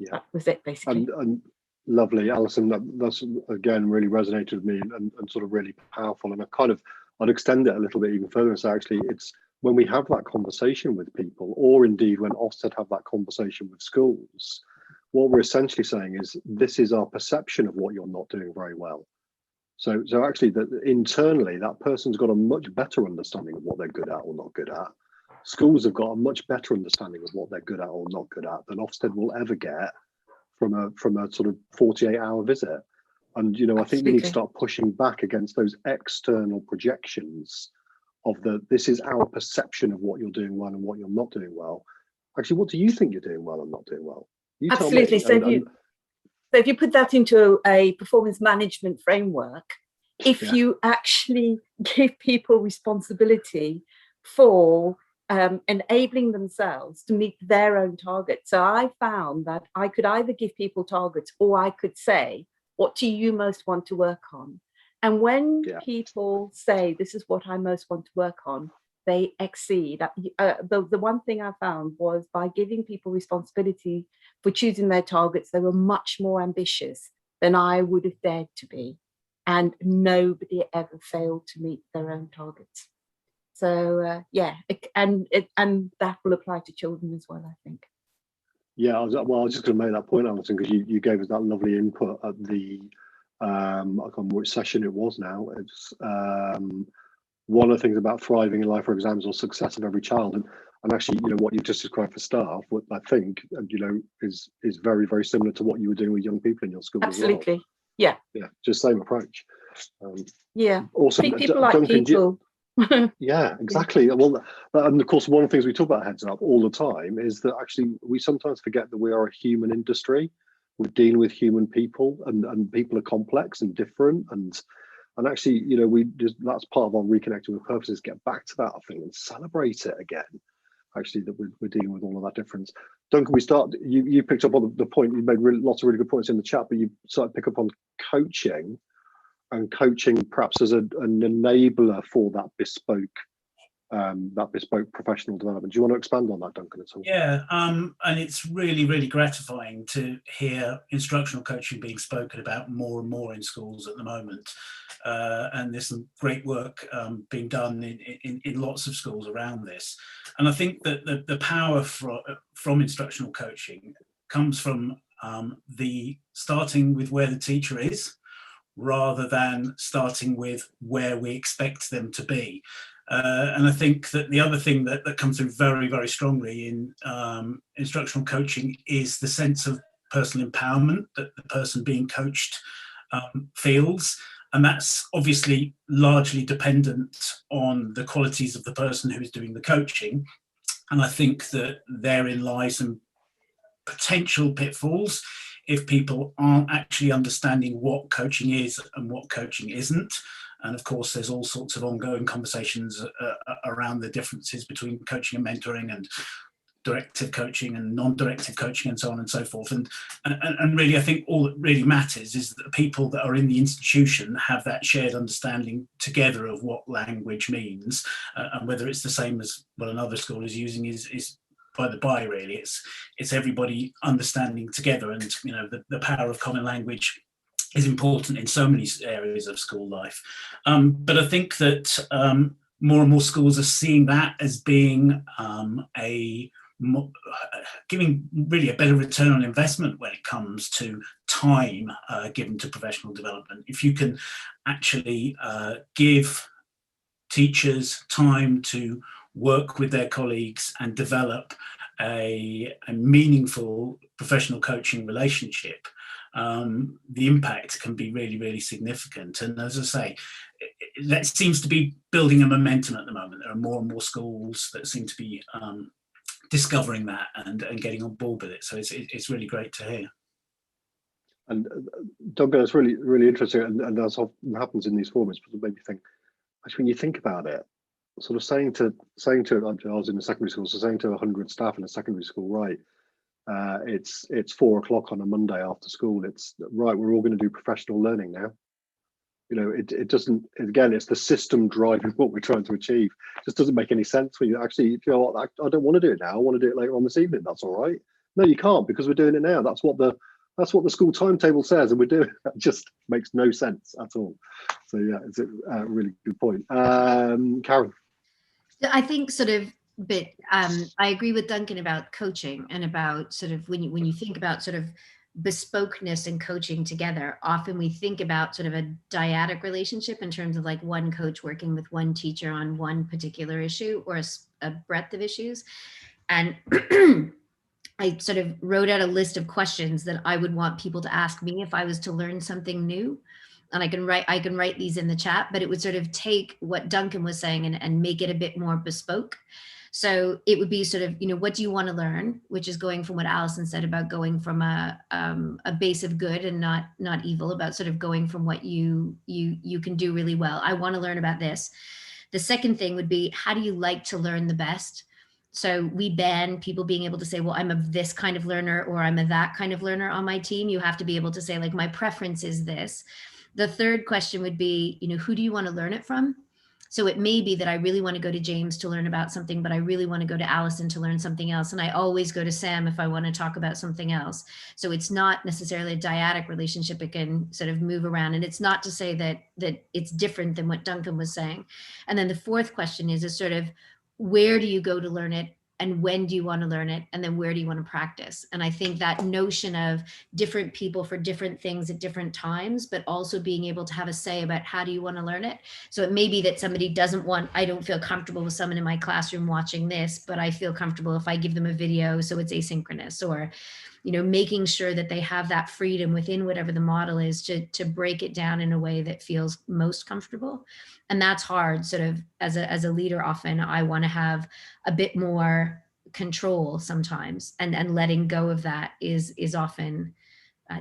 Yeah, that was it basically. And lovely, Alison. That's again really resonated with me and sort of really powerful. And I'd extend it a little bit even further. So actually, it's when we have that conversation with people, or indeed when Ofsted have that conversation with schools, what we're essentially saying is this is our perception of what you're not doing very well. So actually, that internally, that person's got a much better understanding of what they're good at or not good at. Schools have got a much better understanding of what they're good at or not good at than Ofsted will ever get from a sort of 48-hour visit. And, you know, I think we need to start pushing back against those external projections of this is our perception of what you're doing well and what you're not doing well. Actually, what do you think you're doing well and not doing well? You Absolutely. tell me. So if you put that into a performance management framework, if you actually give people responsibility for enabling themselves to meet their own targets. So I found that I could either give people targets or I could say, what do you most want to work on? And when people say, this is what I most want to work on, they exceed. The one thing I found was by giving people responsibility for choosing their targets, they were much more ambitious than I would have dared to be. And nobody ever failed to meet their own targets. So and that will apply to children as well, I think. Yeah, I was just going to make that point, Alison, because you gave us that lovely input at the I can't remember which session it was now. It's one of the things about thriving in life for exams or success of every child, and actually, you know, what you've just described for staff, what I think, you know, is very, very similar to what you were doing with young people in your school. Absolutely. As well. Yeah, just same approach. Awesome. Treat people like people. Yeah, exactly. Well, and of course, one of the things we talk about Heads Up all the time is that actually we sometimes forget that we are a human industry. We're dealing with human people, and people are complex and different, and actually, you know, that's part of our reconnecting with purpose is get back to that thing and celebrate it again. Actually, that we're dealing with all of that difference. Duncan, you picked up on the point. You made lots of really good points in the chat, but you started to pick up on coaching. And coaching perhaps as an enabler for that bespoke professional development. Do you want to expand on that, Duncan, at all? Yeah, and it's really, really gratifying to hear instructional coaching being spoken about more and more in schools at the moment. And there's some great work being done in lots of schools around this. And I think that the power from instructional coaching comes from the starting with where the teacher is, rather than starting with where we expect them to be. And I think that the other thing that comes through very, very strongly in instructional coaching is the sense of personal empowerment that the person being coached feels. And that's obviously largely dependent on the qualities of the person who is doing the coaching. And I think that therein lies some potential pitfalls if people aren't actually understanding what coaching is and what coaching isn't. And of course, there's all sorts of ongoing conversations around the differences between coaching and mentoring and directive coaching and non-directive coaching and so on and so forth. And really, I think all that really matters is that the people that are in the institution have that shared understanding together of what language means, and whether it's the same as what another school is using is by the by, really. It's everybody understanding together, and you know, the power of common language is important in so many areas of school life. But I think that more and more schools are seeing that as being giving really a better return on investment when it comes to time given to professional development. If you can actually give teachers time to work with their colleagues and develop a meaningful professional coaching relationship, the impact can be really, really significant. And as I say, that seems to be building a momentum at the moment. There are more and more schools that seem to be discovering that and getting on board with it. So it's really great to hear. And Duncan, it's really, really interesting. And as often happens in these forums, but it made me think, actually, when you think about it, sort of saying to I was in a secondary school, so saying to 100 staff in a secondary school, right, it's 4 o'clock on a Monday after school, it's right, we're all going to do professional learning now. You know, it doesn't, again, it's the system driving what we're trying to achieve. It just doesn't make any sense when you actually, you know what, I don't want to do it now, I want to do it later on this evening. That's all right. No, you can't, because we're doing it now. That's what the school timetable says, and we're doing it. It just makes no sense at all. So yeah, it's a really good point. Karen. I think sort of But I agree with Duncan about coaching and about sort of when you think about sort of bespokeness and coaching together, often we think about sort of a dyadic relationship in terms of like one coach working with one teacher on one particular issue or a breadth of issues. And I sort of wrote out a list of questions that I would want people to ask me if I was to learn something new. And I can write these in the chat, but it would sort of take what Duncan was saying and make it a bit more bespoke. So it would be sort of, you know, what do you want to learn, which is going from what Alison said about going from a base of good and not evil, about sort of going from what you can do really well. I want to learn about this. The second thing would be, how do you like to learn the best? So we ban people being able to say, well, I'm a this kind of learner or I'm a that kind of learner on my team. You have to be able to say, like, my preference is this. The third question would be, you know, who do you want to learn it from? So it may be that I really want to go to James to learn about something, but I really want to go to Alison to learn something else. And I always go to Sam if I want to talk about something else. So it's not necessarily a dyadic relationship. It can sort of move around. And it's not to say that it's different than what Duncan was saying. And then the fourth question is sort of, where do you go to learn it? And when do you want to learn it? And then where do you want to practice? And I think that notion of different people for different things at different times, but also being able to have a say about how do you want to learn it? So it may be that somebody I don't feel comfortable with someone in my classroom watching this, but I feel comfortable if I give them a video, so it's asynchronous, or, you know, making sure that they have that freedom within whatever the model is to break it down in a way that feels most comfortable. And that's hard. Sort of as a leader, often I want to have a bit more control sometimes, and letting go of that is often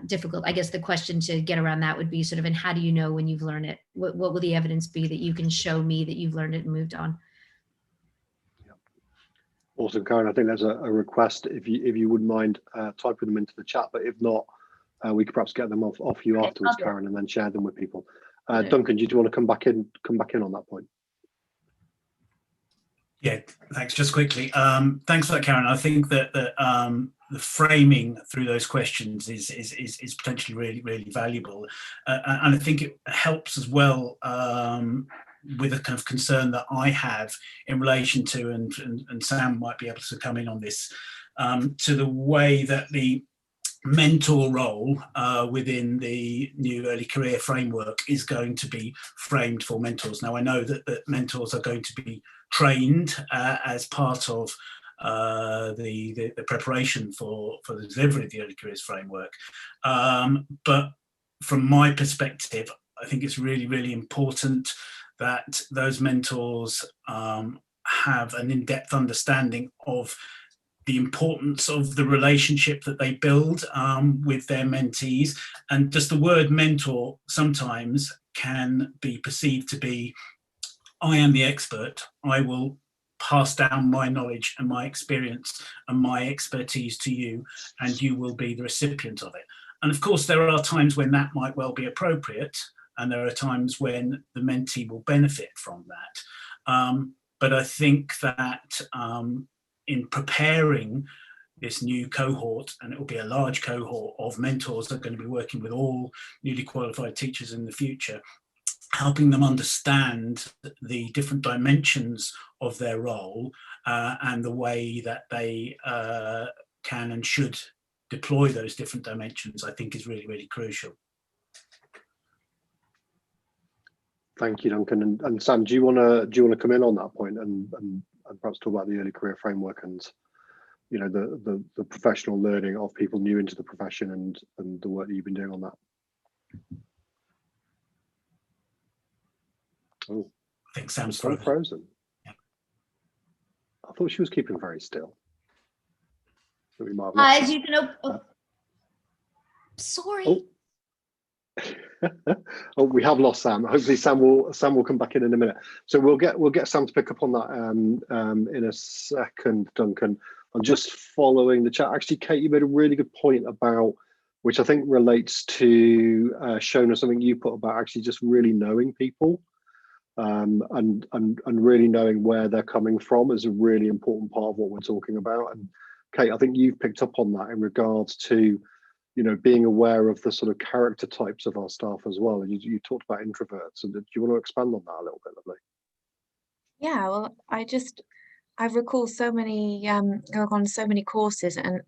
difficult. I guess the question to get around that would be sort of, and how do you know when you've learned it? What will the evidence be that you can show me that you've learned it and moved on? Awesome, Karen. I think there's a request, if you wouldn't mind typing them into the chat, but if not, we could perhaps get them off you afterwards, Karen, and then share them with people. Duncan, do you want to come back in on that point? Yeah, thanks. Just quickly, thanks for that, Karen. I think that the framing through those questions is potentially really valuable, and I think it helps as well with a kind of concern that I have in relation to, and Sam might be able to come in on this, to the way that the mentor role within the new early career framework is going to be framed for mentors. Now, I know that mentors are going to be trained as part of the preparation for the delivery of the early careers framework, but from my perspective, I think it's really important that those mentors have an in-depth understanding of the importance of the relationship that they build with their mentees. And just the word mentor sometimes can be perceived to be, I am the expert, I will pass down my knowledge and my experience and my expertise to you, and you will be the recipient of it. And of course, there are times when that might well be appropriate, and there are times when the mentee will benefit from that. But I think that in preparing this new cohort, and it will be a large cohort of mentors that are going to be working with all newly qualified teachers in the future, helping them understand the different dimensions of their role and the way that they can and should deploy those different dimensions, I think is really crucial. Thank you, Duncan. And Sam, do you want to come in on that point and perhaps talk about the early career framework and, you know, the professional learning of people new into the profession and the work that you've been doing on that? Oh, I think Sam's frozen. Yeah. I thought she was keeping very still. So we might have As you can sorry. Oh, we have lost Sam. Hopefully Sam will come back in a minute. So we'll get Sam to pick up on that in a second, Duncan. I'm just following the chat. Actually, Kate, you made a really good point about, which I think relates to Shona, something you put about actually just really knowing people and really knowing where they're coming from is a really important part of what we're talking about. And Kate, I think you've picked up on that in regards to, you know, being aware of the sort of character types of our staff as well. And you talked about introverts, and do you want to expand on that a little bit, lovely? Yeah, well, I recall so many going on so many courses, and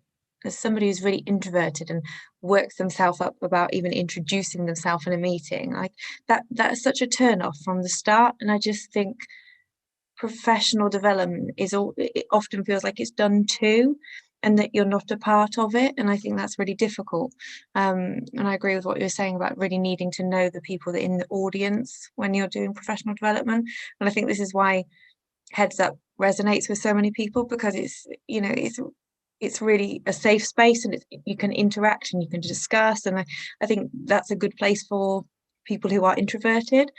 as somebody who's really introverted and works themselves up about even introducing themselves in a meeting, like that's such a turn off from the start. And I just think professional development it often feels like it's done too, and that you're not a part of it. And I think that's really difficult. And I agree with what you're saying about really needing to know the people that are in the audience when you're doing professional development. And I think this is why Heads Up resonates with so many people, because it's really a safe space, and you can interact and you can discuss. And I think that's a good place for people who are introverted.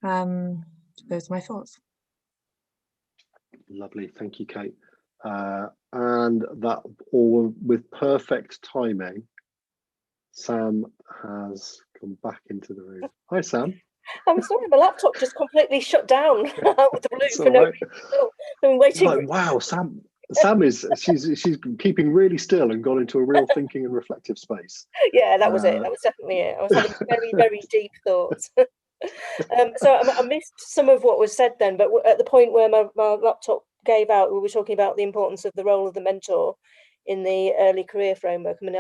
Those are my thoughts. Lovely, thank you, Kate. And that all with perfect timing, Sam has come back into the room. Hi, Sam. I'm sorry, my laptop just completely shut down out of the blue for no reason. I've been waiting. Like, wow, Sam she's keeping really still and gone into a real thinking and reflective space. Yeah, that was it. That was definitely it. I was having very, very deep thoughts. So I missed some of what was said then, but at the point where my laptop gave out, we were talking about the importance of the role of the mentor in the early career framework. I mean,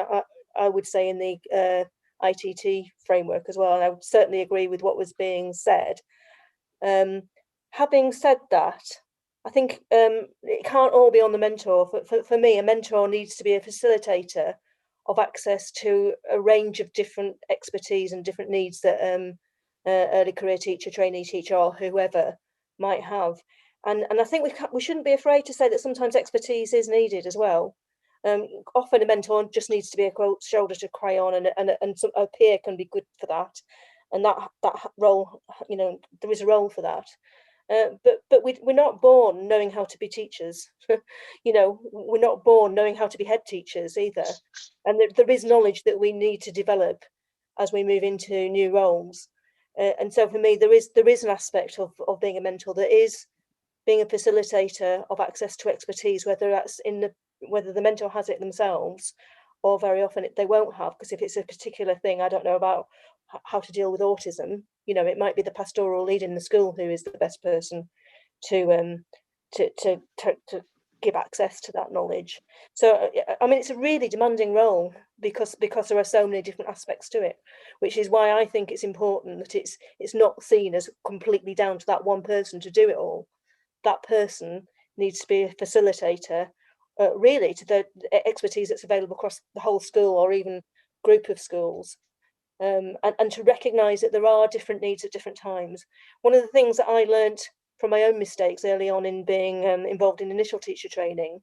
I would say in the ITT framework as well, and I would certainly agree with what was being said. Having said that, I think it can't all be on the mentor. For me, a mentor needs to be a facilitator of access to a range of different expertise and different needs that early career teacher, trainee teacher, or whoever might have. And I think we shouldn't be afraid to say that sometimes expertise is needed as well. Often a mentor just needs to be a shoulder to cry on, and a peer can be good for that. And that role, there is a role for that. But we're not born knowing how to be teachers. We're not born knowing how to be head teachers either. And there is knowledge that we need to develop as we move into new roles. And so for me, there is an aspect of being a mentor that is being a facilitator of access to expertise, whether that's whether the mentor has it themselves, or very often they won't have, because if it's a particular thing, I don't know about how to deal with autism, it might be the pastoral lead in the school who is the best person to give access to that knowledge. So I mean, it's a really demanding role because there are so many different aspects to it, which is why I think it's important that it's not seen as completely down to that one person to do it all. That person needs to be a facilitator, really, to the expertise that's available across the whole school or even group of schools, and to recognise that there are different needs at different times. One of the things that I learned from my own mistakes early on in being involved in initial teacher training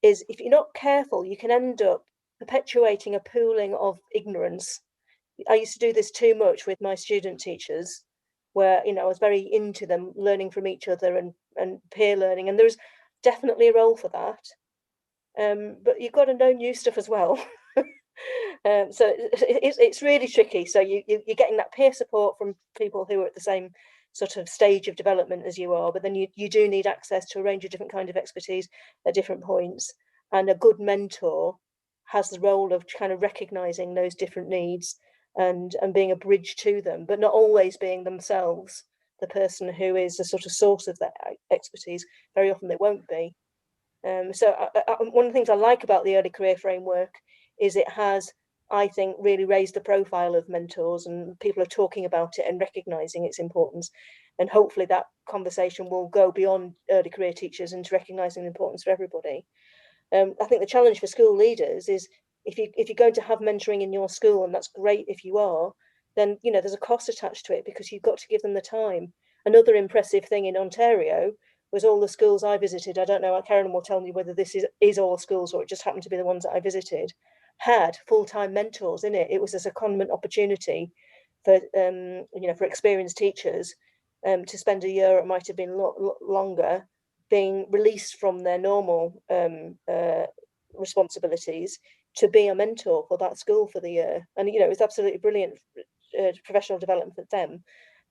is, if you're not careful, you can end up perpetuating a pooling of ignorance. I used to do this too much with my student teachers, where I was very into them learning from each other and peer learning, and there's definitely a role for that. But you've got to know new stuff as well. So it's really tricky. So you're getting that peer support from people who are at the same sort of stage of development as you are, but then you do need access to a range of different kind of expertise at different points. And a good mentor has the role of kind of recognizing those different needs and being a bridge to them, but not always being themselves the person who is the sort of source of that expertise. Very often they won't be. So one of the things I like about the early career framework is it has, I think, really raised the profile of mentors, and people are talking about it and recognizing its importance. And hopefully that conversation will go beyond early career teachers into recognizing the importance for everybody. I think the challenge for school leaders is, if you're going to have mentoring in your school, and that's great if you are, then there's a cost attached to it, because you've got to give them the time. Another impressive thing in Ontario was all the schools I visited. I don't know, Karen will tell me whether this is all schools or it just happened to be the ones that I visited, had full-time mentors in it. It was a secondment opportunity for for experienced teachers to spend a year, it might have been longer, being released from their normal responsibilities to be a mentor for that school for the year. And it was absolutely brilliant professional development for them,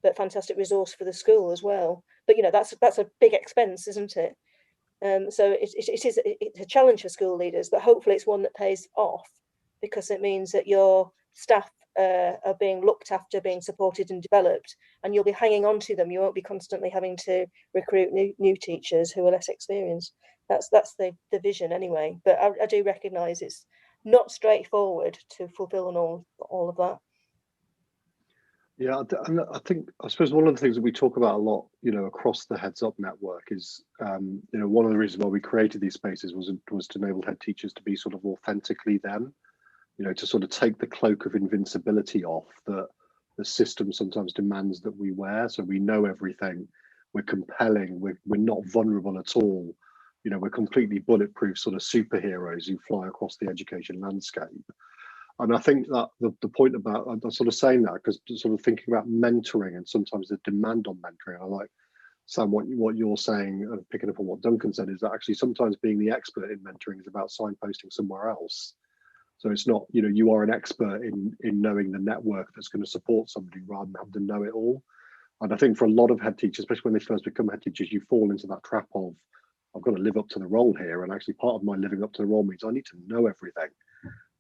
but fantastic resource for the school as well. But that's a big expense, isn't it? So it's a challenge for school leaders, but hopefully it's one that pays off, because it means that your staff are being looked after, being supported and developed, and you'll be hanging on to them. You won't be constantly having to recruit new teachers who are less experienced. That's the vision anyway. But I do recognise it's not straightforward to fulfil on all of that. Yeah, and I suppose one of the things that we talk about a lot, across the Heads Up network is, one of the reasons why we created these spaces was to enable head teachers to be sort of authentically them, to sort of take the cloak of invincibility off that the system sometimes demands that we wear. So we know everything, we're compelling, we're not vulnerable at all. We're completely bulletproof sort of superheroes who fly across the education landscape. And I think that the point about, I'm sort of saying that because sort of thinking about mentoring and sometimes the demand on mentoring, I like, Sam, what you're saying, picking up on what Duncan said, is that actually sometimes being the expert in mentoring is about signposting somewhere else. So it's not, you are an expert in knowing the network that's going to support somebody rather than having to know it all. And I think for a lot of head teachers, especially when they first become head teachers, you fall into that trap of, I've got to live up to the role here. And actually part of my living up to the role means I need to know everything.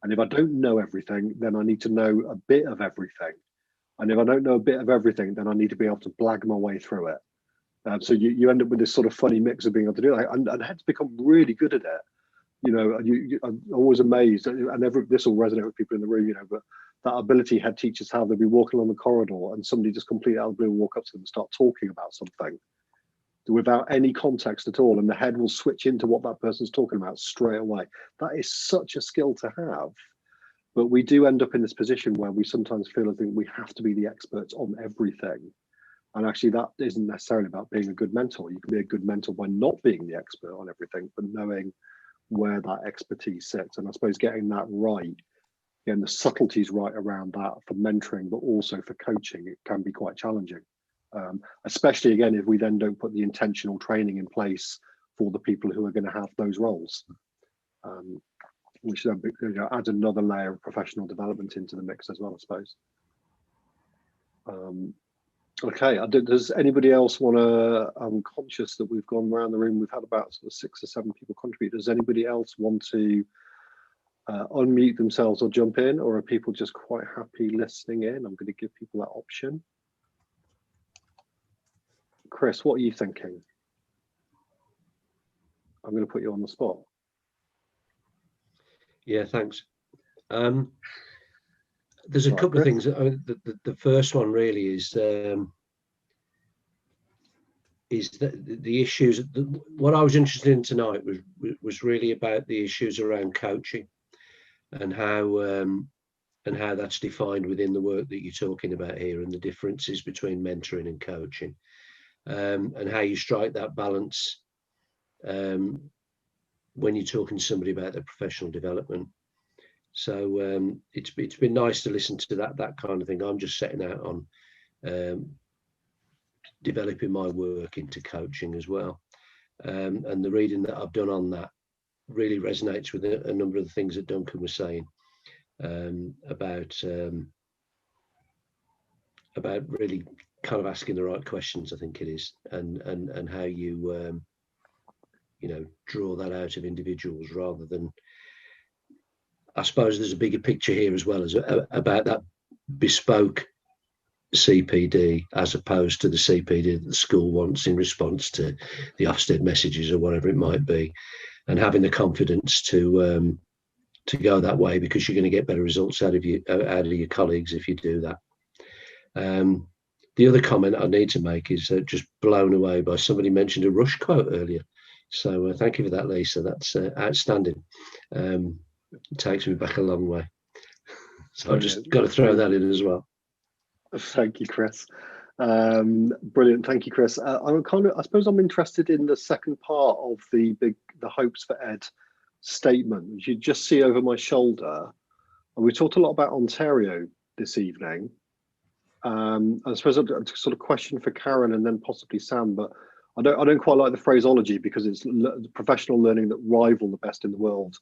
And if I don't know everything, then I need to know a bit of everything. And if I don't know a bit of everything, then I need to be able to blag my way through it. So you end up with this sort of funny mix of being able to do it. And heads become really good at it. I'm always amazed, and this will resonate with people in the room, but that ability head teachers have, they'll be walking along the corridor and somebody just completely out of the blue will walk up to them and start talking about something without any context at all, and the head will switch into what that person's talking about straight away. That is such a skill to have, but we do end up in this position where we sometimes feel as though we have to be the experts on everything. And actually that isn't necessarily about being a good mentor. You can be a good mentor by not being the expert on everything, but knowing where that expertise sits. And I suppose getting that right, and the subtleties right around that for mentoring, but also for coaching, it can be quite challenging. Especially again, if we then don't put the intentional training in place for the people who are going to have those roles, which then adds another layer of professional development into the mix as well, I suppose. Okay, does anybody else want to, I'm conscious that we've gone around the room, we've had about sort of 6 or 7 people contribute. Does anybody else want to unmute themselves or jump in, or are people just quite happy listening in? I'm going to give people that option. Chris, what are you thinking? I'm going to put you on the spot. Yeah, thanks. There's a couple of things. The first one really is that the issues. What I was interested in tonight was really about the issues around coaching and how that's defined within the work that you're talking about here, and the differences between mentoring and coaching, and how you strike that balance when you're talking to somebody about their professional development. So it's been nice to listen to that kind of thing. I'm just setting out on developing my work into coaching as well, and the reading that I've done on that really resonates with a number of the things that Duncan was saying about really kind of asking the right questions, I think it is, and how you draw that out of individuals rather than, I suppose there's a bigger picture here as well as about that bespoke CPD as opposed to the CPD that the school wants in response to the Ofsted messages or whatever it might be, and having the confidence to go that way, because you're going to get better results out of your colleagues if you do that. The other comment I need to make is just blown away by somebody mentioned a Rush quote earlier. So thank you for that, Lisa. That's outstanding. It takes me back a long way. So I've just got to throw that in as well. Thank you, Chris. Brilliant. Thank you, Chris. I suppose I'm interested in the second part of the Hopes for Ed statement, which you just see over my shoulder. And we talked a lot about Ontario this evening. I suppose a sort of question for Karen and then possibly Sam, but I don't quite like the phraseology, because it's professional learning that rival the best in the world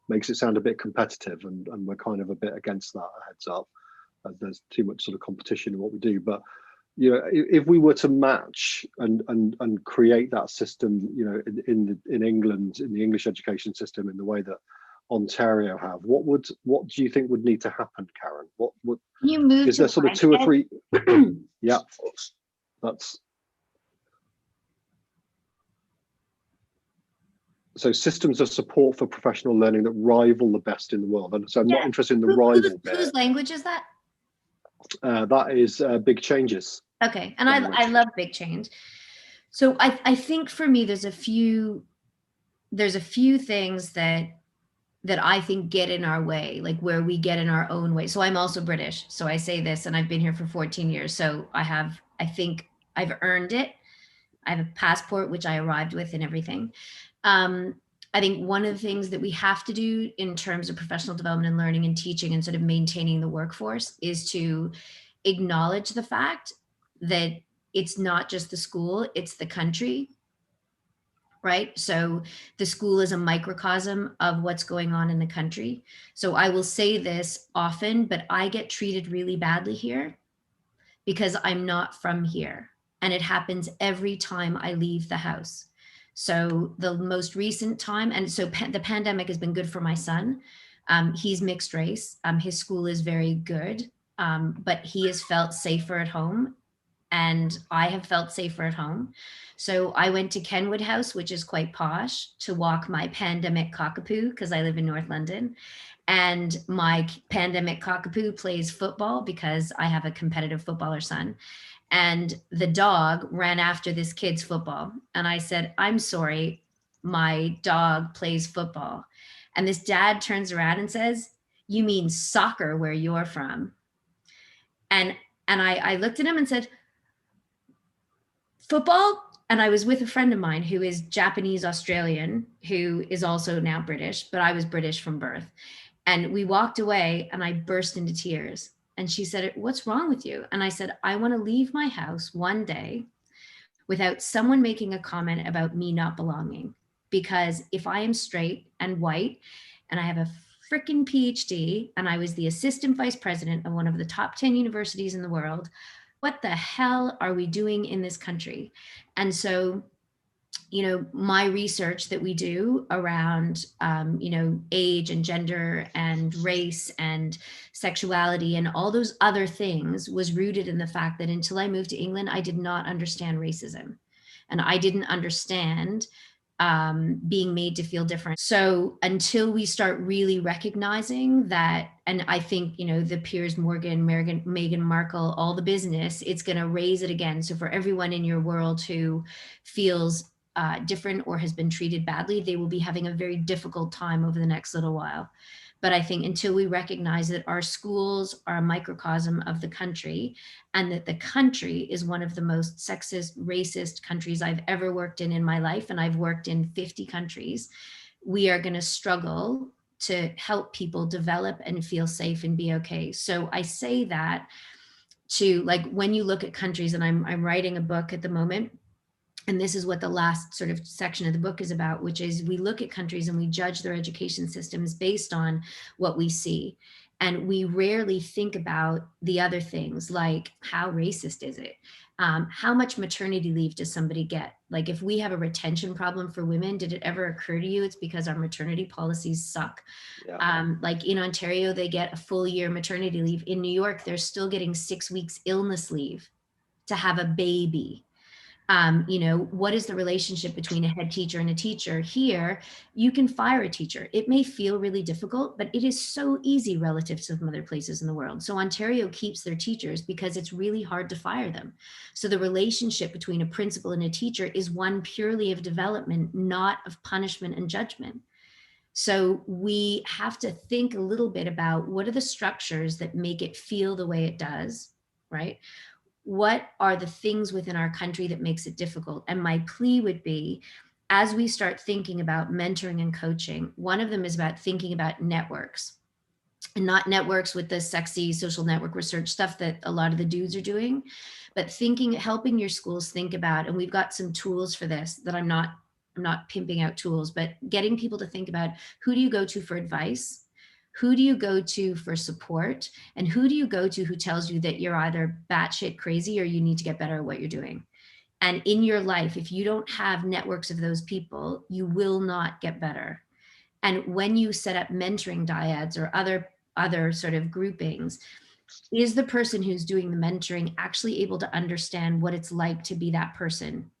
makes it sound a bit competitive, and we're kind of a bit against that. Heads up, there's too much sort of competition in what we do. But if we were to match and create that system, in England, in the English education system, in the way that Ontario have, what do you think would need to happen, Karen? What Can you move Is there sort of two or three? Yeah, that's. So systems of support for professional learning that rival the best in the world. And so I'm not interested in the rival bit. Whose language is that? That is Big Changes. Okay, and I love Big Change. So I think for me, there's a few things that I think get in our way, like where we get in our own way. So I'm also British. So I say this, and I've been here for 14 years. So I think I've earned it. I have a passport, which I arrived with and everything. I think one of the things that we have to do in terms of professional development and learning and teaching and sort of maintaining the workforce is to acknowledge the fact that it's not just the school, it's the country, right? So the school is a microcosm of what's going on in the country. So I will say this often, but I get treated really badly here because I'm not from here. And it happens every time I leave the house. So the most recent time, and so the pandemic has been good for my son. He's mixed race. His school is very good, but he has felt safer at home. And I have felt safer at home. So I went to Kenwood House, which is quite posh, to walk my pandemic cockapoo because I live in North London. And my pandemic cockapoo plays football because I have a competitive footballer son. And the dog ran after this kid's football. And I said, I'm sorry, my dog plays football. And this dad turns around and says, you mean soccer where you're from? And I looked at him and said, football? And I was with a friend of mine who is Japanese Australian, who is also now British, but I was British from birth. And we walked away and I burst into tears. And she said, what's wrong with you? And I said, I want to leave my house one day without someone making a comment about me not belonging. Because if I am straight and white and I have a freaking PhD and I was the assistant vice president of one of the top 10 universities in the world, what the hell are we doing in this country? And so, you know, my research that we do around, you know, age and gender and race and sexuality and all those other things was rooted in the fact that until I moved to England, I did not understand racism. And I didn't understand being made to feel different. So until we start really recognizing that, and I think, you know, the Piers Morgan, Meghan Markle, all the business, it's going to raise it again. So for everyone in your world who feels different or has been treated badly, they will be having a very difficult time over the next little while. But I think until we recognize that our schools are a microcosm of the country and that the country is one of the most sexist, racist countries I've ever worked in my life, and I've worked in 50 countries, we are going to struggle to help people develop and feel safe and be okay. So I say that to, like, when you look at countries, and I'm writing a book at the moment, and this is what the last sort of section of the book is about, which is we look at countries and we judge their education systems based on what we see. And we rarely think about the other things, like how racist is it? How much maternity leave does somebody get? Like if we have a retention problem for women, did it ever occur to you it's because our maternity policies suck? Yeah. Like in Ontario, they get a full year maternity leave. In New York, they're still getting 6 weeks illness leave to have a baby. You know, what is the relationship between a head teacher and a teacher? Here, you can fire a teacher. It may feel really difficult, but it is so easy relative to some other places in the world. So Ontario keeps their teachers because it's really hard to fire them. So the relationship between a principal and a teacher is one purely of development, not of punishment and judgment. So we have to think a little bit about what are the structures that make it feel the way it does, right? What are the things within our country that makes it difficult? And my plea would be, as we start thinking about mentoring and coaching, one of them is about thinking about networks, and not networks with the sexy social network research stuff that a lot of the dudes are doing, but helping your schools think about, and we've got some tools for this that I'm not pimping out tools, but getting people to think about, who do you go to for advice? Who do you go to for support? And who do you go to who tells you that you're either batshit crazy or you need to get better at what you're doing? And in your life, if you don't have networks of those people, you will not get better. And when you set up mentoring dyads or other sort of groupings, is the person who's doing the mentoring actually able to understand what it's like to be that person?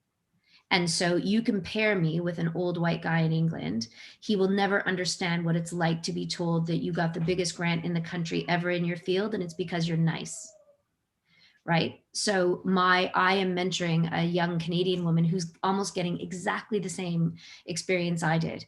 And so you compare me with an old white guy in England, he will never understand what it's like to be told that you got the biggest grant in the country ever in your field, and it's because you're nice. Right? So I am mentoring a young Canadian woman who's almost getting exactly the same experience I did.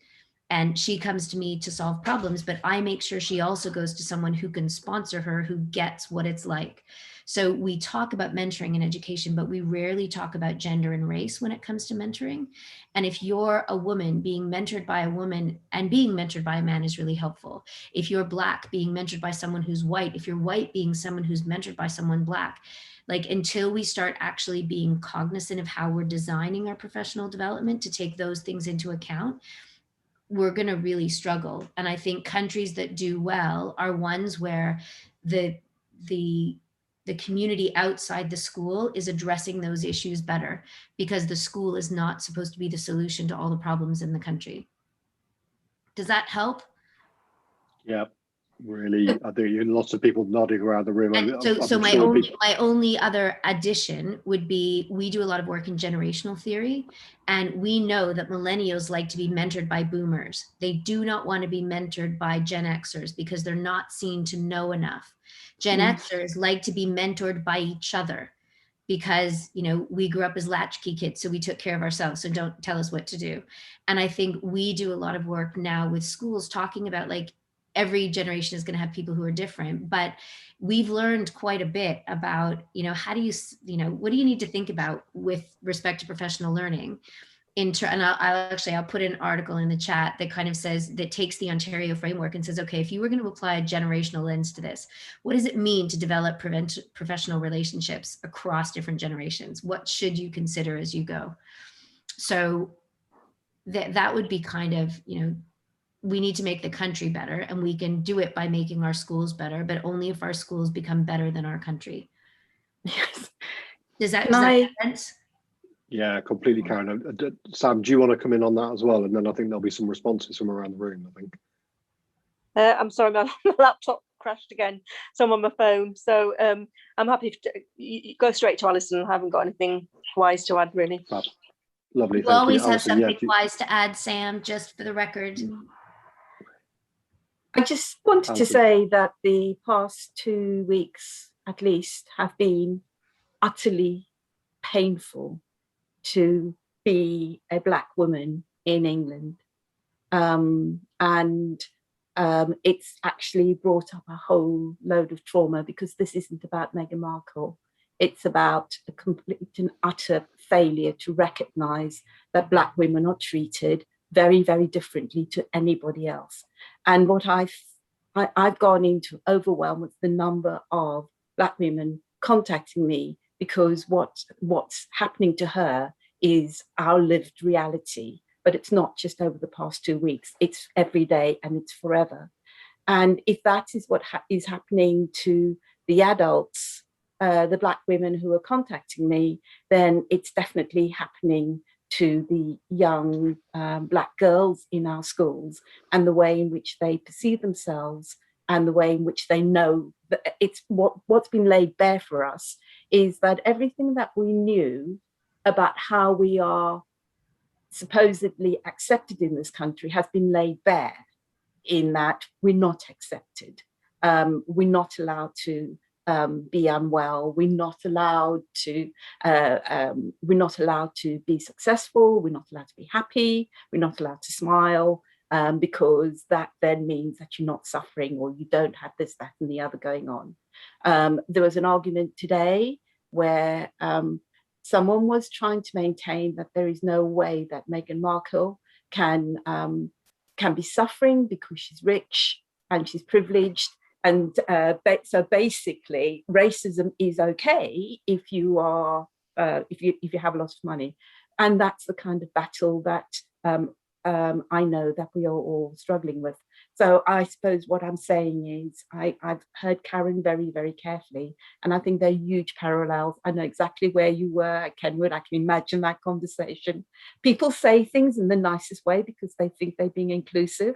And she comes to me to solve problems, but I make sure she also goes to someone who can sponsor her, who gets what it's like. So we talk about mentoring and education, but we rarely talk about gender and race when it comes to mentoring. And if you're a woman being mentored by a woman, and being mentored by a man is really helpful. If you're Black, being mentored by someone who's white, if you're white, being someone who's mentored by someone Black, like until we start actually being cognizant of how we're designing our professional development to take those things into account, we're going to really struggle. And I think countries that do well are ones where the community outside the school is addressing those issues better, because the school is not supposed to be the solution to all the problems in the country. Does that help? Yeah, really. I think lots of people nodding around the room. And so my only other addition would be, we do a lot of work in generational theory, and we know that millennials like to be mentored by boomers. They do not want to be mentored by Gen Xers because they're not seen to know enough. Gen Xers like to be mentored by each other because, you know, we grew up as latchkey kids, so we took care of ourselves, so don't tell us what to do. And I think we do a lot of work now with schools talking about, like, every generation is going to have people who are different, but we've learned quite a bit about, you know, how do you, you know, what do you need to think about with respect to professional learning? And I'll put an article in the chat that kind of says, that takes the Ontario framework and says, okay, if you were going to apply a generational lens to this, what does it mean to develop professional relationships across different generations? What should you consider as you go? So that would be kind of, you know, we need to make the country better, and we can do it by making our schools better, but only if our schools become better than our country. Yes. Does that make sense? Yeah, completely, Karen. Sam, do you want to come in on that as well? And then I think there'll be some responses from around the room, I think. I'm sorry, my laptop crashed again, so I'm on my phone. So I'm happy to go straight to Alison. I haven't got anything wise to add, really. Fab. Lovely, you always have Alison, something wise to add, Sam, just for the record. I just wanted to say that the past 2 weeks, at least, have been utterly painful to be a Black woman in England. It's actually brought up a whole load of trauma, because this isn't about Meghan Markle. It's about a complete and utter failure to recognise that Black women are treated very, very differently to anybody else. And what I've gone into overwhelm with the number of Black women contacting me, because what's happening to her is our lived reality. But it's not just over the past 2 weeks, it's every day and it's forever. And if that is what is happening to the adults, the Black women who are contacting me, then it's definitely happening to the young Black girls in our schools, and the way in which they perceive themselves, and the way in which they know that it's what's been laid bare for us is that everything that we knew about how we are supposedly accepted in this country has been laid bare, in that we're not accepted. We're not allowed to be unwell. We're not allowed to be successful. We're not allowed to be happy. We're not allowed to smile, because that then means that you're not suffering, or you don't have this, that, and the other going on. There was an argument today where someone was trying to maintain that there is no way that Meghan Markle can be suffering because she's rich and she's privileged. And so basically, racism is okay if you are if you have a lot of money, and that's the kind of battle that I know that we are all struggling with. So I suppose what I'm saying is I've heard Karen very, very carefully, and I think there are huge parallels. I know exactly where you were at Kenwood. I can imagine that conversation. People say things in the nicest way because they think they're being inclusive,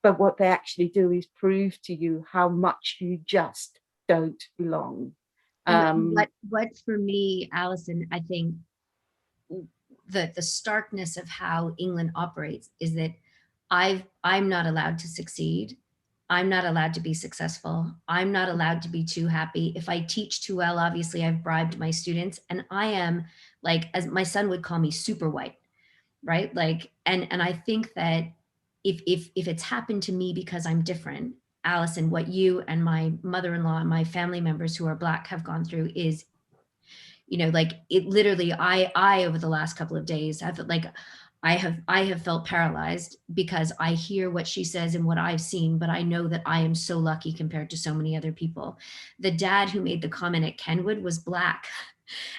but what they actually do is prove to you how much you just don't belong. What for me, Alison, I think the starkness of how England operates is that I'm not allowed to succeed. I'm not allowed to be successful. I'm not allowed to be too happy. If I teach too well, obviously I've bribed my students, and I am, like, as my son would call me, super white, right? Like, and I think that if it's happened to me because I'm different, Alison, what you and my mother-in-law and my family members who are Black have gone through is, you know, like, it literally, I over the last couple of days have, like, I have felt paralyzed because I hear what she says and what I've seen, but I know that I am so lucky compared to so many other people. The dad who made the comment at Kenwood was Black.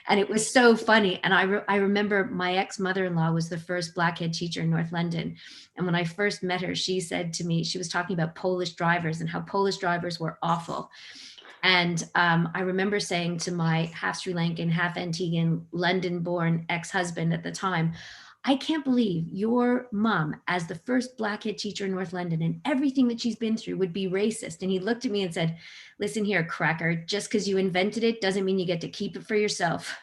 And it was so funny. And I remember my ex-mother-in-law was the first Black head teacher in North London. And when I first met her, she said to me, she was talking about Polish drivers and how Polish drivers were awful. And I remember saying to my half Sri Lankan, half Antiguan, London-born ex-husband at the time, I can't believe your mom, as the first Black head teacher in North London, and everything that she's been through, would be racist. And he looked at me and said, listen here, cracker, just because you invented it doesn't mean you get to keep it for yourself.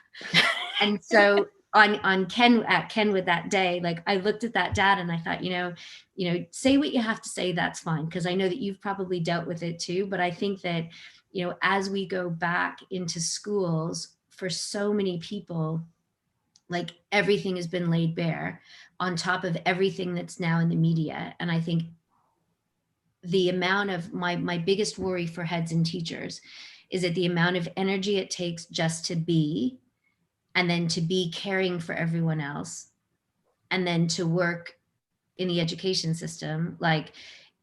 And so at Kenwood that day, like, I looked at that dad and I thought, you know, say what you have to say, that's fine. Because I know that you've probably dealt with it too. But I think that, you know, as we go back into schools, for so many people, like, everything has been laid bare on top of everything that's now in the media. And I think the amount of my biggest worry for heads and teachers is that the amount of energy it takes just to be, and then to be caring for everyone else, and then to work in the education system. Like,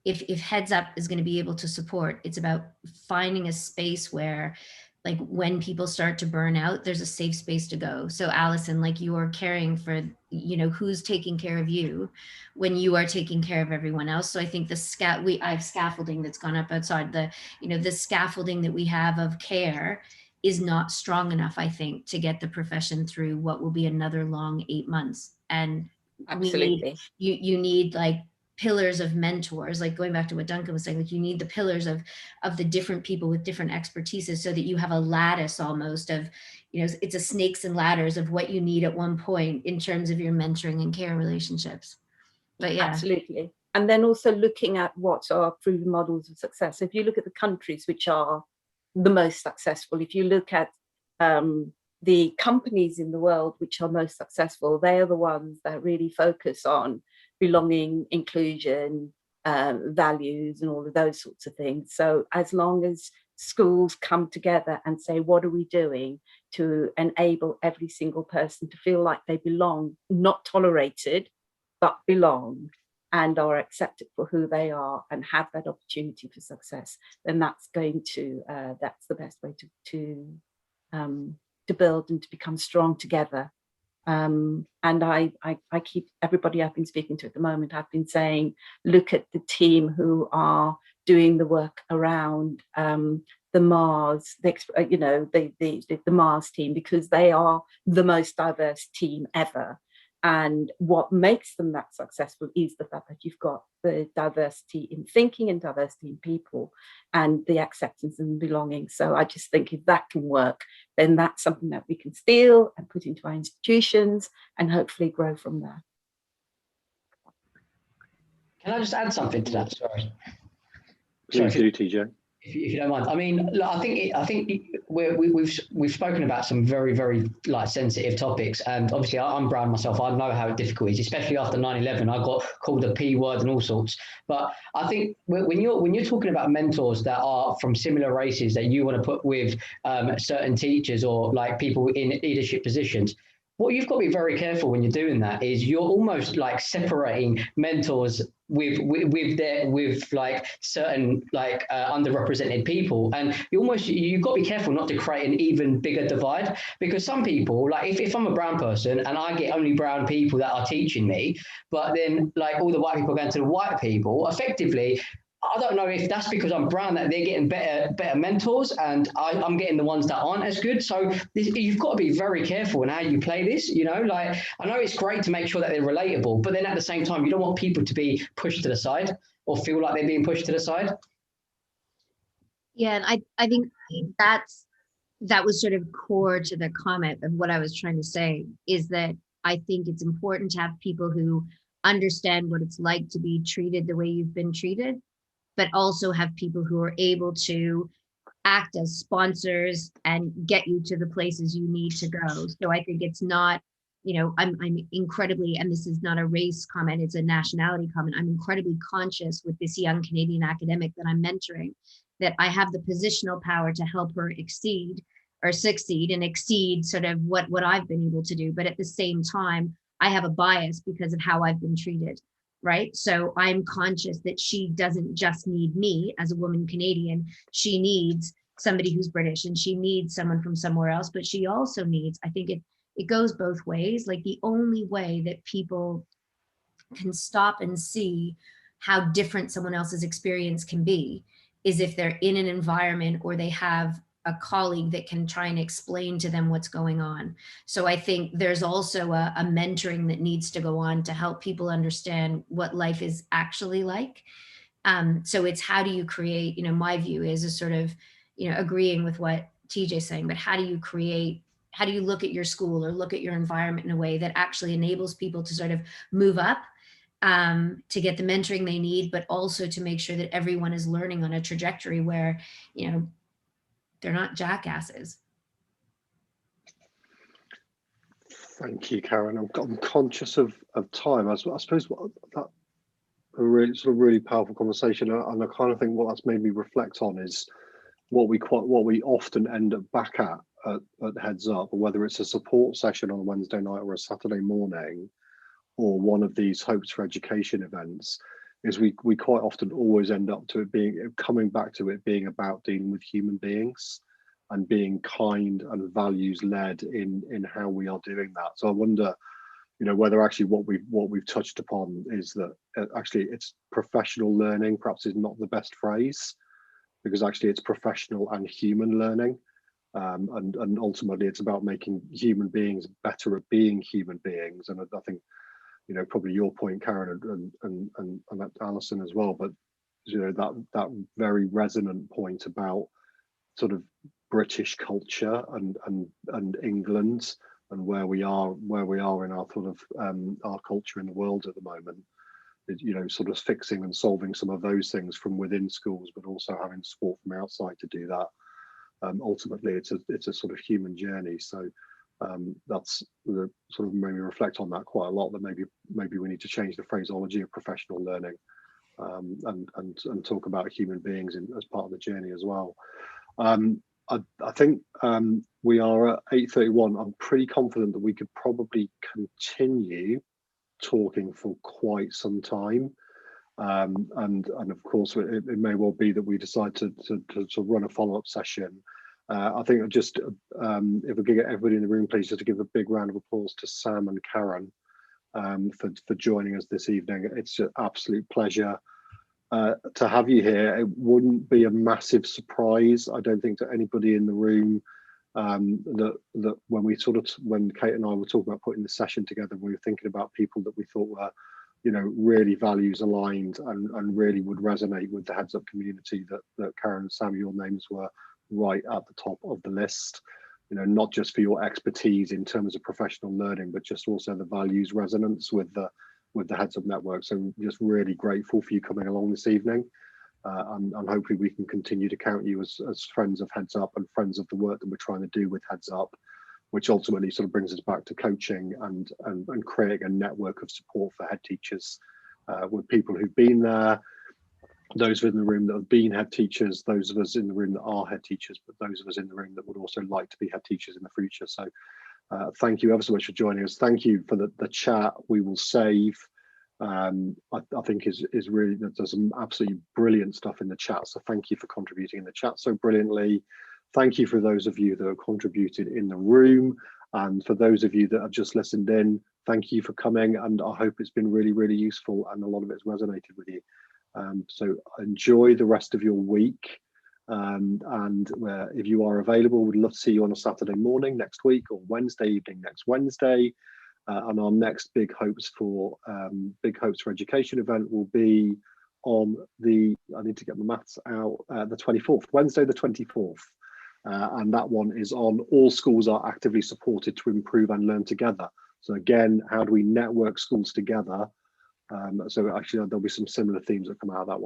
if Heads Up is going to be able to support, it's about finding a space where, like, when people start to burn out, there's a safe space to go. So Alison, like, you are caring for, you know, who's taking care of you when you are taking care of everyone else. So I think I have scaffolding that's gone up outside, the, you know, the scaffolding that we have of care is not strong enough, I think, to get the profession through what will be another long 8 months. And Absolutely. You need, like, pillars of mentors, like, going back to what Duncan was saying, like, you need the pillars of the different people with different expertises, so that you have a lattice almost of, you know, it's a snakes and ladders of what you need at one point in terms of your mentoring and care relationships. But yeah. Absolutely. And then also looking at what are proven models of success. If you look at the countries which are the most successful, if you look at the companies in the world which are most successful, they are the ones that really focus on belonging, inclusion, values, and all of those sorts of things. So as long as schools come together and say, what are we doing to enable every single person to feel like they belong, not tolerated, but belong, and are accepted for who they are and have that opportunity for success, then that's going to, that's the best way to build and to become strong together. And I keep everybody I've been speaking to at the moment, I've been saying, look at the team who are doing the work around the Mars, the Mars team, because they are the most diverse team ever. And what makes them that successful is the fact that you've got the diversity in thinking and diversity in people and the acceptance and belonging. So I just think if that can work, then that's something that we can steal and put into our institutions and hopefully grow from there. Can I just add something to that? Sorry. Please do, TJ. If you don't mind. I mean, look, I think we've spoken about some very, very, like, sensitive topics, and obviously I'm brown myself. I know how difficult it is, especially after 9/11. I got called a P word and all sorts. But I think when you're talking about mentors that are from similar races that you want to put with certain teachers or, like, people in leadership positions, what you've got to be very careful when you're doing that is you're almost, like, separating mentors with like certain, like, underrepresented people, and you've got to be careful not to create an even bigger divide, because some people, like, if I'm a brown person and I get only brown people that are teaching me, but then, like, all the white people are going to the white people, effectively I don't know if that's because I'm brown that they're getting better mentors and I'm getting the ones that aren't as good. So you've got to be very careful in how you play this, you know, like, I know it's great to make sure that they're relatable, but then at the same time, you don't want people to be pushed to the side or feel like they're being pushed to the side. Yeah, and I think that was sort of core to the comment of what I was trying to say, is that I think it's important to have people who understand what it's like to be treated the way you've been treated, but also have people who are able to act as sponsors and get you to the places you need to go. So I think it's not, I'm incredibly, and this is not a race comment, it's a nationality comment. I'm incredibly conscious with this young Canadian academic that I'm mentoring, that I have the positional power to help her succeed and exceed sort of what I've been able to do. But at the same time, I have a bias because of how I've been treated, right? So I'm conscious that she doesn't just need me as a woman Canadian, she needs somebody who's British, and she needs someone from somewhere else, but she also needs, I think it goes both ways. Like, the only way that people can stop and see how different someone else's experience can be is if they're in an environment or they have a colleague that can try and explain to them what's going on. So I think there's also a mentoring that needs to go on to help people understand what life is actually like. So it's, how do you create, my view is a sort of, agreeing with what TJ's saying, but how do you look at your school or look at your environment in a way that actually enables people to sort of move up, to get the mentoring they need, but also to make sure that everyone is learning on a trajectory where, they're not jackasses. Thank you, Karen. I'm conscious of time. I suppose that a really powerful conversation, and I kind of think what that's made me reflect on is what we often end up back at Heads Up, whether it's a support session on a Wednesday night or a Saturday morning, or one of these Hopes for Education events, is we quite often always end up to coming back to it being about dealing with human beings and being kind and values led in how we are doing that. So I wonder, whether actually what we've touched upon is that actually it's professional learning perhaps is not the best phrase, because actually it's professional and human learning, and ultimately it's about making human beings better at being human beings. And I think, probably your point, Karen, and Alison as well, but that very resonant point about sort of British culture and England and where we are in our sort of our culture in the world at the moment, sort of fixing and solving some of those things from within schools, but also having support from outside to do that. Ultimately, it's a sort of human journey. So that's sort of made me reflect on that quite a lot, that maybe we need to change the phraseology of professional learning, and talk about human beings as part of the journey as well. I think we are at 8:31. I'm pretty confident that we could probably continue talking for quite some time, and of course it may well be that we decide to run a follow-up session. I think just if we could get everybody in the room, please, just to give a big round of applause to Sam and Karen for joining us this evening. It's an absolute pleasure to have you here. It wouldn't be a massive surprise, I don't think, to anybody in the room that when Kate and I were talking about putting the session together, we were thinking about people that we thought were, really values aligned and really would resonate with the Heads Up community. That Karen and Sam, your names were right at the top of the list. Not just for your expertise in terms of professional learning, but just also the values resonance with the Heads Up network. So just really grateful for you coming along this evening, and hopefully we can continue to count you as friends of Heads Up and friends of the work that we're trying to do with Heads Up, which ultimately sort of brings us back to coaching and creating a network of support for head teachers, with people who've been there, those in the room that have been head teachers, those of us in the room that are head teachers, but those of us in the room that would also like to be head teachers in the future. So thank you ever so much for joining us. Thank you for the chat. We will save. I think is really, there's some absolutely brilliant stuff in the chat. So thank you for contributing in the chat so brilliantly. Thank you for those of you that have contributed in the room, and for those of you that have just listened in, thank you for coming. And I hope it's been really, really useful, and a lot of it's resonated with you. So enjoy the rest of your week. And if you are available, we'd love to see you on a Saturday morning next week, or Wednesday evening next Wednesday. And our next Big Hopes for Education event will be on I need to get my maths out, the 24th, Wednesday the 24th. and that one is on all schools are actively supported to improve and learn together. So again, how do we network schools together? So actually there'll be some similar themes that come out of that one.